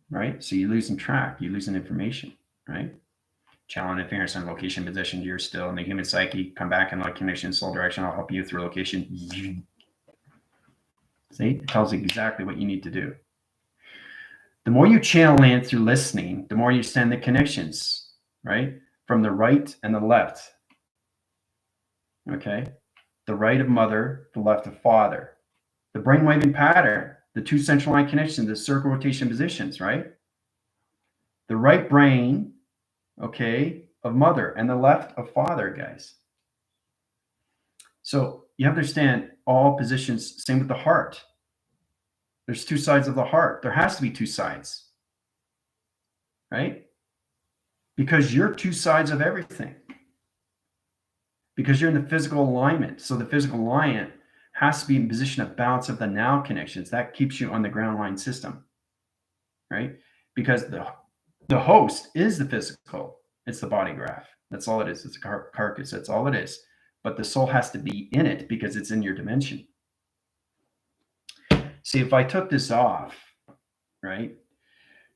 Right? So you're losing track. You're losing information. Right? Channel interference on location, position, you're still in the human psyche. Come back and like connection, soul direction. I'll help you through location. See? It tells you exactly what you need to do. The more you channel in through listening, the more you send the connections, right? From the right and the left. Okay? The right of mother, the left of father. The brainwaving pattern, the two central line connections, the circle rotation positions, right? The right brain, okay, of mother and the left of father, guys. So you have to understand all positions, same with the heart. There's two sides of the heart. There has to be two sides, right? Because you're two sides of everything. Because you're in the physical alignment. So the physical alignment has to be in position of balance of the now connections. That keeps you on the ground line system, right? Because the host is the physical. It's the body graph. That's all it is. It's a carcass. That's all it is. But the soul has to be in it because it's in your dimension. See, if I took this off, right?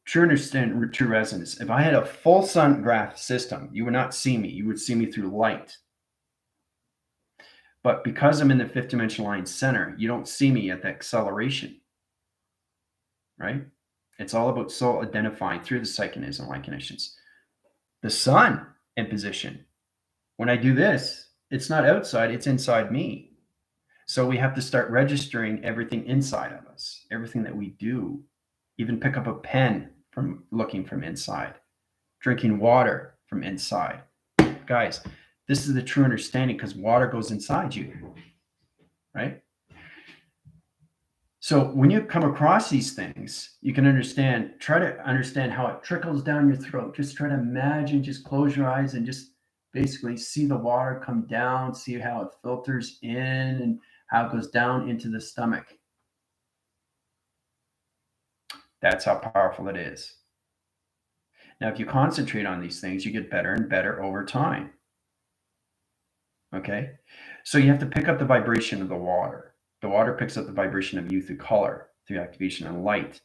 True understand, true resonance. If I had a full sun graph system, you would not see me. You would see me through light. But because I'm in the fifth dimensional line center, you don't see me at the acceleration, right? It's all about soul identifying through the psychonism line connections. The sun in position. When I do this, it's not outside, it's inside me. So we have to start registering everything inside of us, everything that we do. Even pick up a pen from looking from inside, drinking water from inside. Guys, this is the true understanding because water goes inside you, right? So when you come across these things, you can try to understand how it trickles down your throat. Just try to imagine, just close your eyes and just basically see the water come down, see how it filters in and how it goes down into the stomach. That's how powerful it is. Now, if you concentrate on these things, you get better and better over time. Okay? So you have to pick up the vibration of the water. The water picks up the vibration of you through color, through activation and light.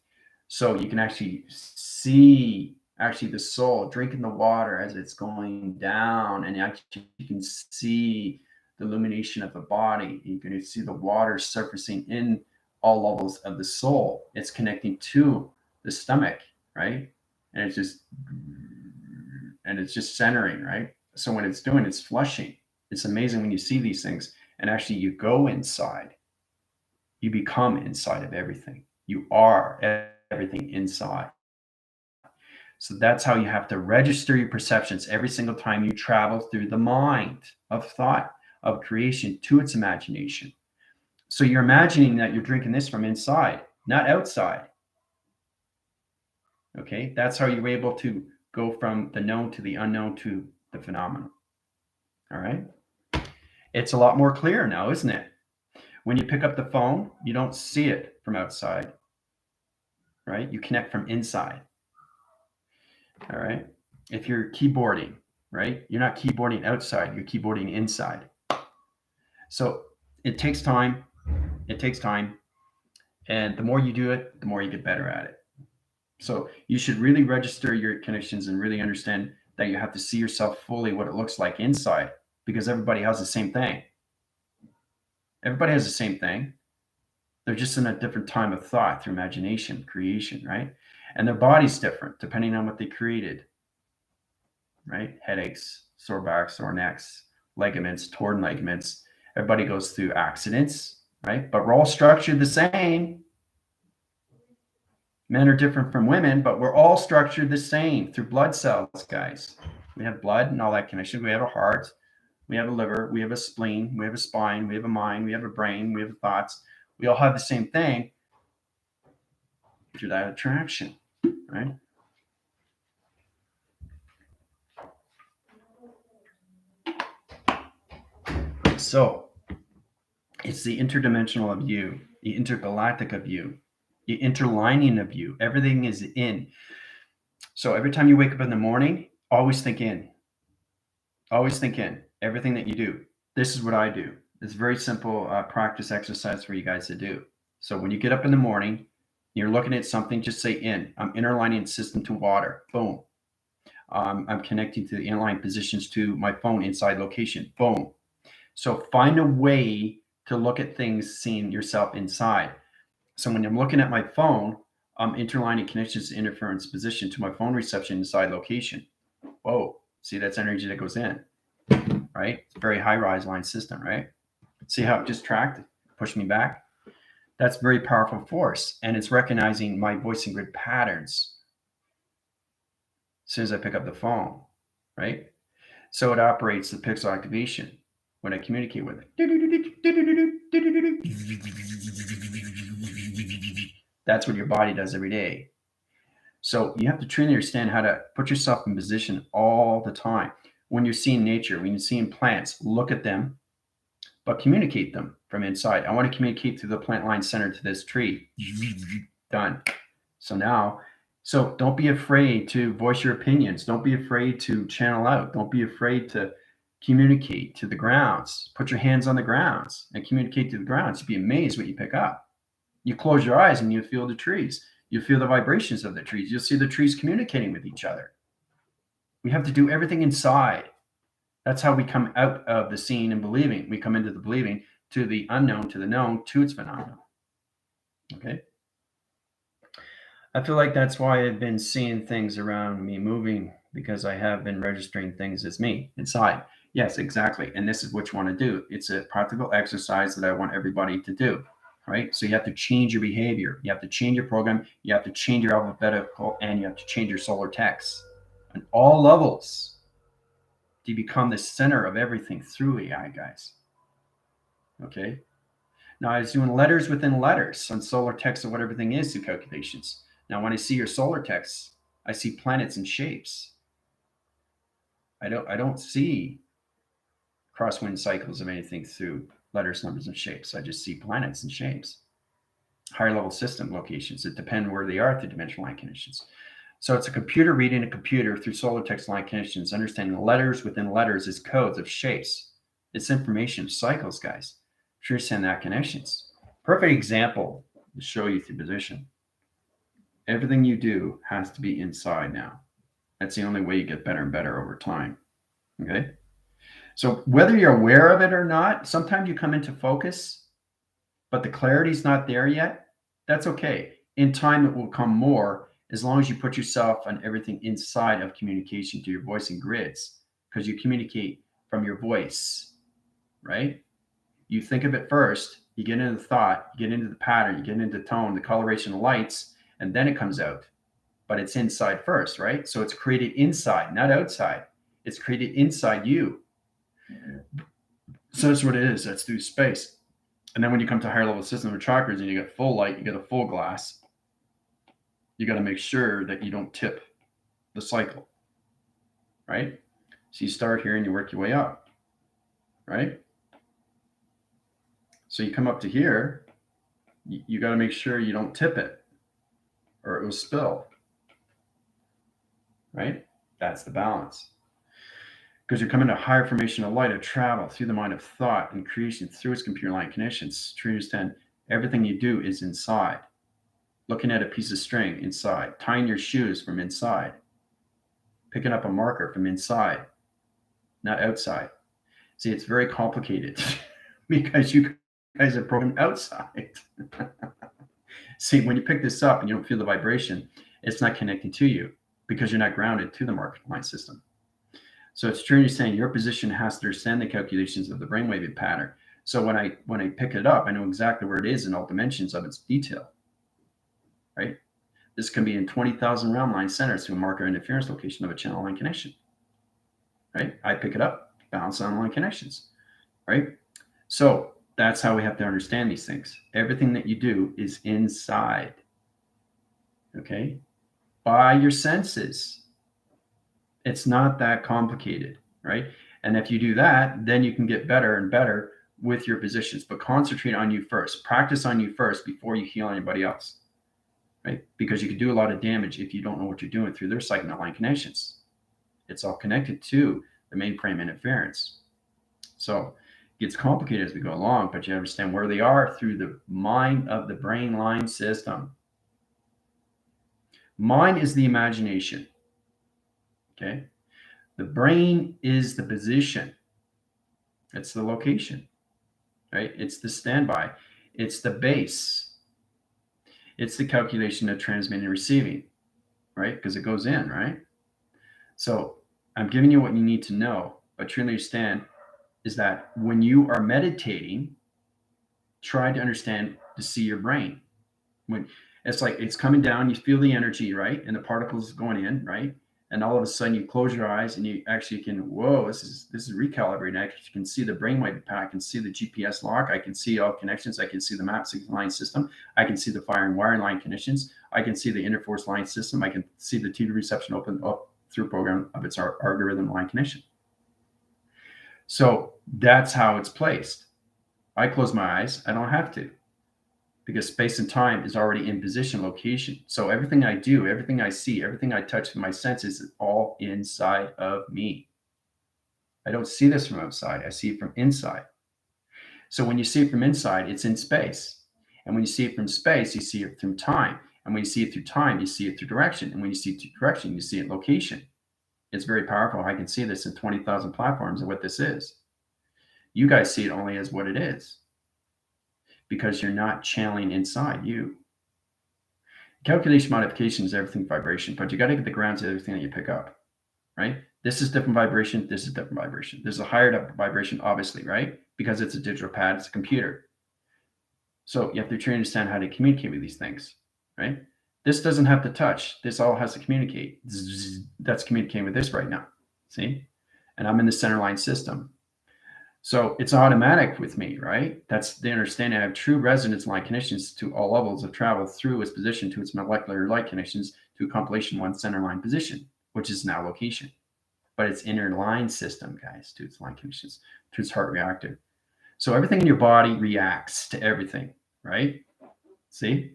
So you can actually see the soul drinking the water as it's going down, and actually you can see the illumination of the body. You can see the water surfacing in all levels of the soul. It's connecting to the stomach, right? And it's just centering, right? So when it's doing, it's flushing. It's amazing when you see these things and actually you go inside. You become inside of everything. You are everything inside. So that's how you have to register your perceptions every single time you travel through the mind of thought, of creation to its imagination. So you're imagining that you're drinking this from inside, not outside. Okay, that's how you're able to go from the known to the unknown to the phenomenon. All right. It's a lot more clear now, isn't it? When you pick up the phone, you don't see it from outside, right? You connect from inside. All right. If you're keyboarding, right? You're not keyboarding outside, you're keyboarding inside. So it takes time. It takes time. And the more you do it, the more you get better at it. So you should really register your connections and really understand that you have to see yourself fully what it looks like inside, because everybody has the same thing. Everybody has the same thing. They're just in a different time of thought through imagination, creation, right? And their body's different depending on what they created, right? Headaches, sore backs, sore necks, ligaments, torn ligaments. Everybody goes through accidents, right? But we're all structured the same. Men are different from women, but we're all structured the same through blood cells, guys. We have blood and all that connection. We have a heart, we have a liver, we have a spleen, we have a spine, we have a mind, we have a brain, we have thoughts. We all have the same thing through that attraction, right? So it's the interdimensional of you, the intergalactic of you, the interlining of you. Everything is in. So every time you wake up in the morning, Always think in. Always think in everything that you do. This is what I do. It's a very simple practice exercise for you guys to do. So when you get up in the morning, you're looking at something, just say in. I'm interlining system to water. Boom. I'm connecting to the inline positions to my phone inside location. Boom. So find a way to look at things, seeing yourself inside. So when I'm looking at my phone, I'm interlining connections to interference position to my phone reception inside location. Whoa. See, that's energy that goes in, right? It's a very high rise line system, right? See how it just tracked, pushed me back? That's very powerful force. And it's recognizing my voice and grid patterns as soon as I pick up the phone, right? So it operates the pixel activation when I communicate with it. That's what your body does every day. So you have to truly understand how to put yourself in position all the time. When you're seeing nature, when you're seeing plants, look at them, but communicate them from inside. I want to communicate through the plant line center to this tree. Done. So don't be afraid to voice your opinions. Don't be afraid to channel out. Don't be afraid to communicate to the grounds. Put your hands on the grounds and communicate to the grounds. You'd be amazed what you pick up. You close your eyes and you feel the trees. You feel the vibrations of the trees. You'll see the trees communicating with each other. We have to do everything inside. That's how we come out of the seeing and believing. We come into the believing, to the unknown, to the known, to its phenomenon. Okay? I feel like that's why I've been seeing things around me moving, because I have been registering things as me inside. Yes, exactly. And this is what you want to do. It's a practical exercise that I want everybody to do. Right? So you have to change your behavior. You have to change your program. You have to change your alphabetical, and you have to change your solar text on all levels to become the center of everything through AI, guys. Okay? Now, I was doing letters within letters on solar text of what everything is through calculations. Now, when I see your solar text, I see planets and shapes. I don't see crosswind cycles of anything through letters, numbers, and shapes. I just see planets and shapes. Higher level system locations that depend where they are through dimensional line conditions. So it's a computer reading a computer through solar text line conditions, understanding letters within letters is codes of shapes. It's information of cycles, guys. Sure, send that connections. Perfect example to show you through position. Everything you do has to be inside now. That's the only way you get better and better over time. Okay? So whether you're aware of it or not, sometimes you come into focus, but the clarity's not there yet. That's okay. In time, it will come more, as long as you put yourself on everything inside of communication to your voice and grids, because you communicate from your voice, right? You think of it first, you get into the thought, you get into the pattern, you get into tone, the coloration of lights, and then it comes out. But it's inside first, right? So it's created inside, not outside. It's created inside you. So that's what it is. That's through space. And then when you come to higher level system of chakras and you get full light, you get a full glass, you got to make sure that you don't tip the cycle, right? So you start here and you work your way up, right? So you come up to here, you got to make sure you don't tip it or it will spill, right? That's the balance. Because you're coming to higher formation of light, of travel through the mind of thought and creation through its computer line connections to understand everything you do is inside. Looking at a piece of string inside, tying your shoes from inside, picking up a marker from inside, not outside. See, it's very complicated because you guys are programmed outside. See, when you pick this up and you don't feel the vibration, it's not connecting to you because you're not grounded to the market line system. So it's true, you're saying your position has to understand the calculations of the brainwave pattern. So when I pick it up, I know exactly where it is in all dimensions of its detail. Right? This can be in 20,000 round line centers to a marker interference location of a channel line connection. Right? I pick it up, bounce on line connections. Right? So that's how we have to understand these things. Everything that you do is inside. Okay? By your senses. It's not that complicated, right? And if you do that, then you can get better and better with your positions. But concentrate on you first. Practice on you first before you heal anybody else. Right? Because you can do a lot of damage if you don't know what you're doing through their psychic line connections. It's all connected to the mainframe interference. So it gets complicated as we go along, but you understand where they are through the mind of the brain line system. Mind is the imagination. Okay. The brain is the position. It's the location, right? It's the standby. It's the base. It's the calculation of transmitting and receiving, right? Because it goes in, right? So I'm giving you what you need to know, but truly understand is that when you are meditating, try to understand to see your brain. When it's like it's coming down, you feel the energy, right? And the particles going in, right? And all of a sudden you close your eyes and you actually can, whoa, this is recalibrating. I can see the brainwave pack, I can see the GPS lock, I can see all connections, I can see the map line system, I can see the fire and wiring line connections, I can see the interforce line system, I can see the T reception open up through program of its algorithm line connection. So that's how it's placed. I close my eyes, I don't have to, because space and time is already in position location. So everything I do, everything I see, everything I touch with my senses is all inside of me. I don't see this from outside, I see it from inside. So when you see it from inside, it's in space. And when you see it from space, you see it through time. And when you see it through time, you see it through direction. And when you see it through direction, you see it location. It's very powerful. I can see this in 20,000 platforms of what this is. You guys see it only as what it is, because you're not channeling inside you. Calculation modification is everything vibration, but you got to get the grounds of everything that you pick up, right? This is different vibration. This is different vibration. There's a higher vibration, obviously, right? Because it's a digital pad, it's a computer. So you have to try to understand how to communicate with these things, right? This doesn't have to touch. This all has to communicate. That's communicating with this right now, see? And I'm in the center line system. So it's automatic with me, right? That's the understanding. I have true resonance line connections to all levels of travel through its position to its molecular light connections to compilation one center line position, which is now location. But it's inner line system, guys, to its line connections, to its heart reactor. So everything in your body reacts to everything, right? See?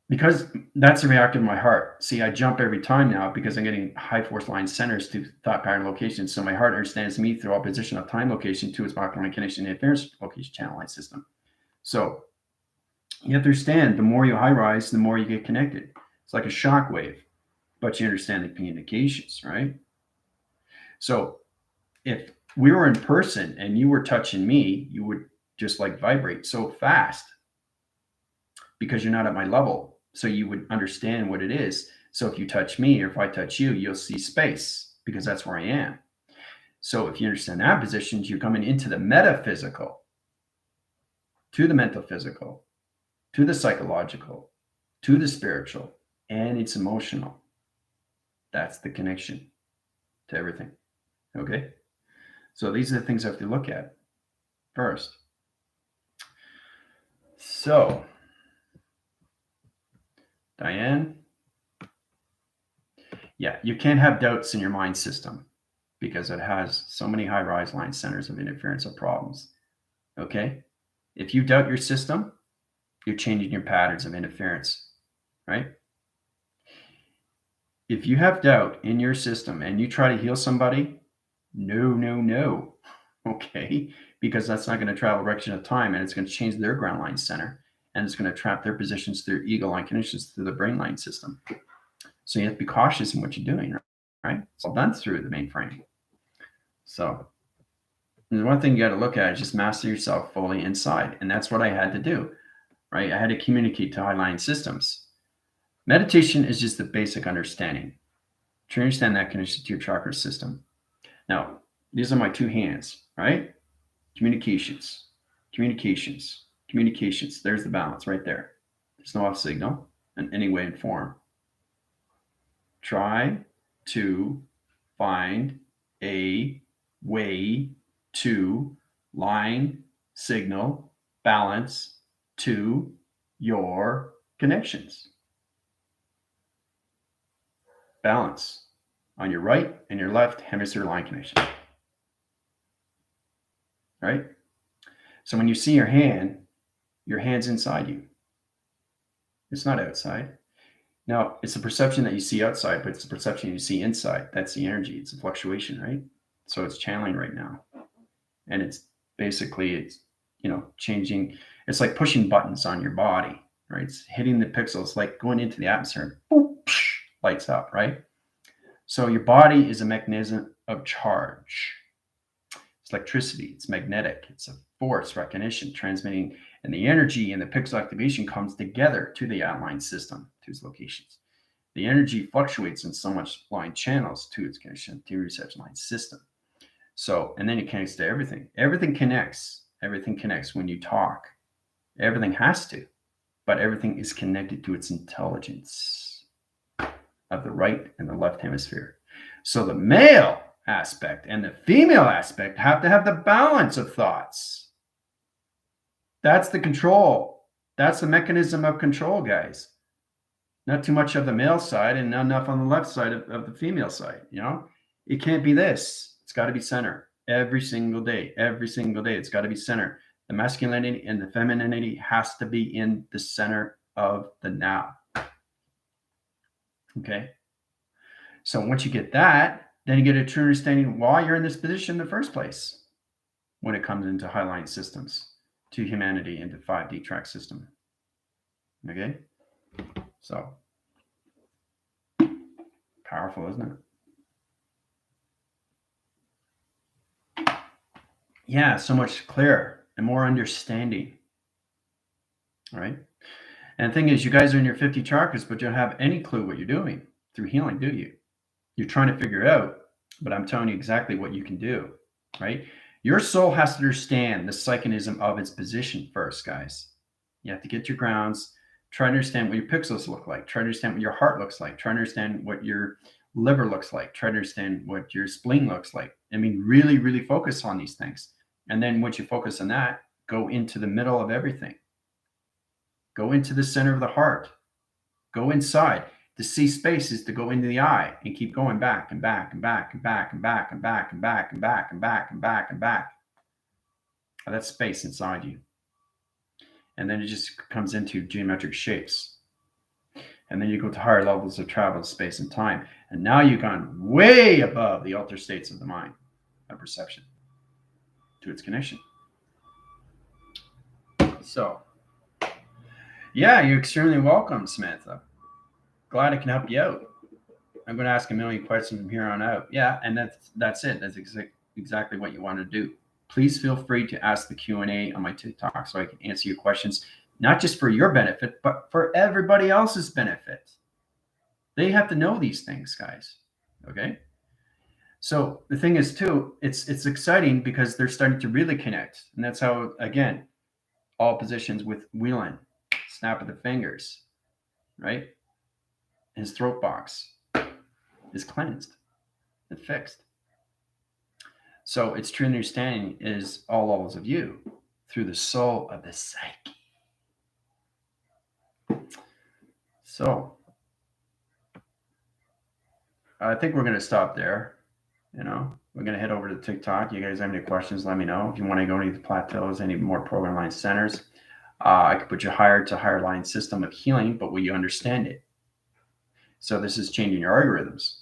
Because that's the reactor of my heart. See, I jump every time now because I'm getting high force line centers to thought pattern locations. So my heart understands me through all position of time location to its molecular line connection interference location channel line system. So you have to understand, the more you high rise, the more you get connected. It's like a shock wave, but you understand the communications, right? So if we were in person and you were touching me, you would just like vibrate so fast because you're not at my level. So you would understand what it is. So if you touch me or if I touch you, you'll see space because that's where I am. So if you understand that position, you're coming into the metaphysical, to the mental physical, to the psychological, to the spiritual, and it's emotional. That's the connection to everything. Okay? So these are the things I have to look at first. So, Diane, yeah, you can't have doubts in your mind system because it has so many high rise line centers of interference of problems. Okay? If you doubt your system, you're changing your patterns of interference, right? If you have doubt in your system and you try to heal somebody, no. Okay? Because that's not going to travel direction of time and it's going to change their ground line center and it's going to trap their positions through ego line connections through the brain line system. So you have to be cautious in what you're doing, right? It's all done through the mainframe. So the one thing you got to look at is just master yourself fully inside. And that's what I had to do, right? I had to communicate to high line systems. Meditation is just the basic understanding. To understand that connection to your chakra system. Now, these are my two hands, right? Communications. There's the balance right there. There's no off signal in any way and form. Try to find a way to line, signal, balance to your connections. Balance on your right and your left hemisphere line connection. Right? So when you see your hand's inside you. It's not outside. Now, it's the perception that you see outside, but it's the perception you see inside. That's the energy. It's a fluctuation, right? So it's channeling right now. And it's basically, it's, changing. It's like pushing buttons on your body, right? It's hitting the pixels, like going into the atmosphere, boop, lights up, right? So your body is a mechanism of charge. It's electricity, it's magnetic, it's a force recognition transmitting, and the energy and the pixel activation comes together to the outline system, to its locations. The energy fluctuates in so much line channels to its connection to reception line system. So, and then it connects to everything. Everything connects. Everything connects when you talk. Everything has to, but everything is connected to its intelligence of the right and the left hemisphere. So the male aspect and the female aspect have to have the balance of thoughts. That's the control. That's the mechanism of control, guys. Not too much of the male side and not enough on the left side of the female side. It can't be this. It's got to be center every single day. Every single day, it's got to be center. The masculinity and the femininity has to be in the center of the now. Okay. So once you get that, then you get a true understanding why you're in this position in the first place when it comes into highline systems, to humanity, into 5D track system. Okay. So powerful, isn't it? Yeah, so much clearer and more understanding. All right. And the thing is, you guys are in your 50 chakras, but you don't have any clue what you're doing through healing, do you? You're trying to figure it out, but I'm telling you exactly what you can do, right? Your soul has to understand the psychonism of its position first, guys. You have to get your grounds, try to understand what your pixels look like, try to understand what your heart looks like, try to understand what your liver looks like, try to understand what your spleen looks like. I mean, really, really focus on these things. And then once you focus on that, go into the middle of everything. Go into the center of the heart. Go inside. To see space is to go into the eye and keep going back and back and back and back and back and back and back and back and back and back and back. That's space inside you. And then it just comes into geometric shapes. And then you go to higher levels of travel, space and time. And now you've gone way above the altered states of the mind, of perception, to its connection. So, yeah, you're extremely welcome, Samantha. Glad I can help you out. I'm going to ask a million questions from here on out. Yeah, and that's it. That's exactly what you want to do. Please feel free to ask the Q&A on my TikTok so I can answer your questions, not just for your benefit, but for everybody else's benefit. They have to know these things, guys. Okay? So the thing is, too, it's exciting because they're starting to really connect. And that's how, again, all positions with Whelan, snap of the fingers, right? His throat box is cleansed and fixed. So its true understanding is all levels of you through the soul of the psyche. So I think we're going to stop there. We're going to head over to TikTok. You guys have any questions, let me know. If you want to go to the plateaus, any more program line centers, I could put you higher to higher line system of healing, but will you understand it? So this is changing your algorithms.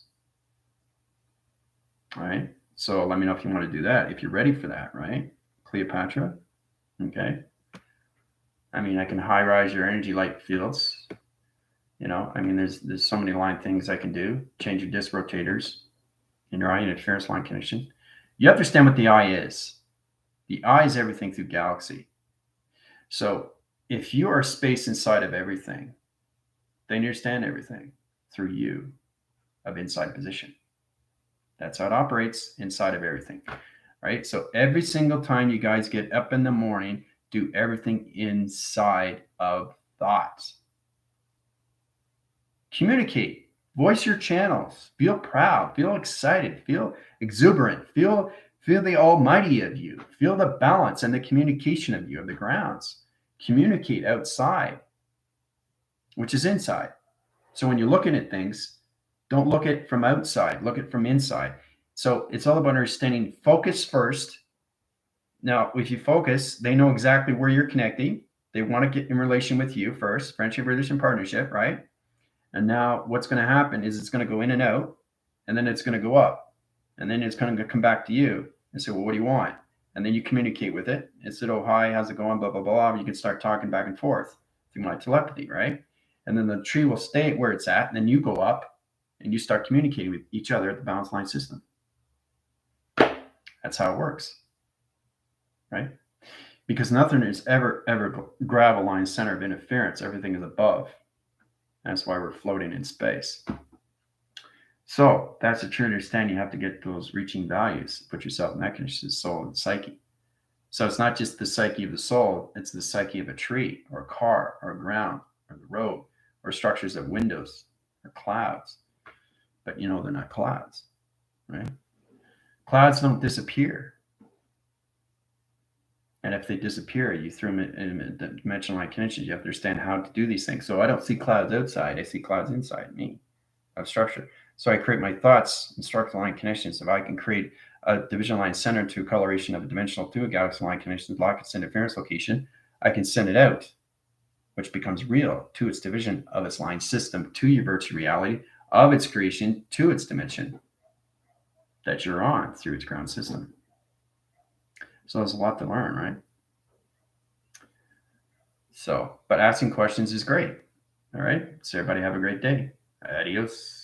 All right. So let me know if you want to do that, if you're ready for that, right? Cleopatra. Okay. I mean, I can high rise your energy light fields. I mean, there's so many line things I can do. Change your disc rotators in your eye interference line connection. You understand what the eye is. The eye is everything through galaxy. So if you are space inside of everything, then you understand everything through you of inside position. That's how it operates inside of everything, right? So every single time you guys get up in the morning, do everything inside of thoughts. Communicate, voice your channels, feel proud, feel excited, feel exuberant, feel the almighty of you, feel the balance and the communication of you, of the grounds. Communicate outside, which is inside. So when you're looking at things, don't look at from outside, look at from inside. So it's all about understanding focus first. Now, if you focus, they know exactly where you're connecting. They want to get in relation with you first, friendship, relation, partnership, right? And now what's going to happen is it's going to go in and out, and then it's going to go up, and then it's going to come back to you and say, well, what do you want? And then you communicate with it. It said, oh, hi, how's it going? Blah, blah, blah. You can start talking back and forth through my telepathy, right? And then the tree will stay where it's at, and then you go up and you start communicating with each other at the balance line system. That's how it works, right? Because nothing is ever grab a line center of interference. Everything is above. That's why we're floating in space. So that's a true understanding. You have to get those reaching values. Put yourself in that condition, soul and psyche. So it's not just the psyche of the soul, it's the psyche of a tree or a car or a ground or the road or structures of windows or clouds. But you know they're not clouds, right? Clouds don't disappear. And if they disappear, you throw them in dimensional line connections. You have to understand how to do these things. So I don't see clouds outside. I see clouds inside me of structure. So I create my thoughts and structural line connections. If I can create a division line center to a coloration of a dimensional to a galaxy line connection, block its interference location, I can send it out, which becomes real to its division of its line system to your virtual reality of its creation to its dimension that you're on through its ground system. So there's a lot to learn, right? So, but asking questions is great. All right. So everybody have a great day. Adios.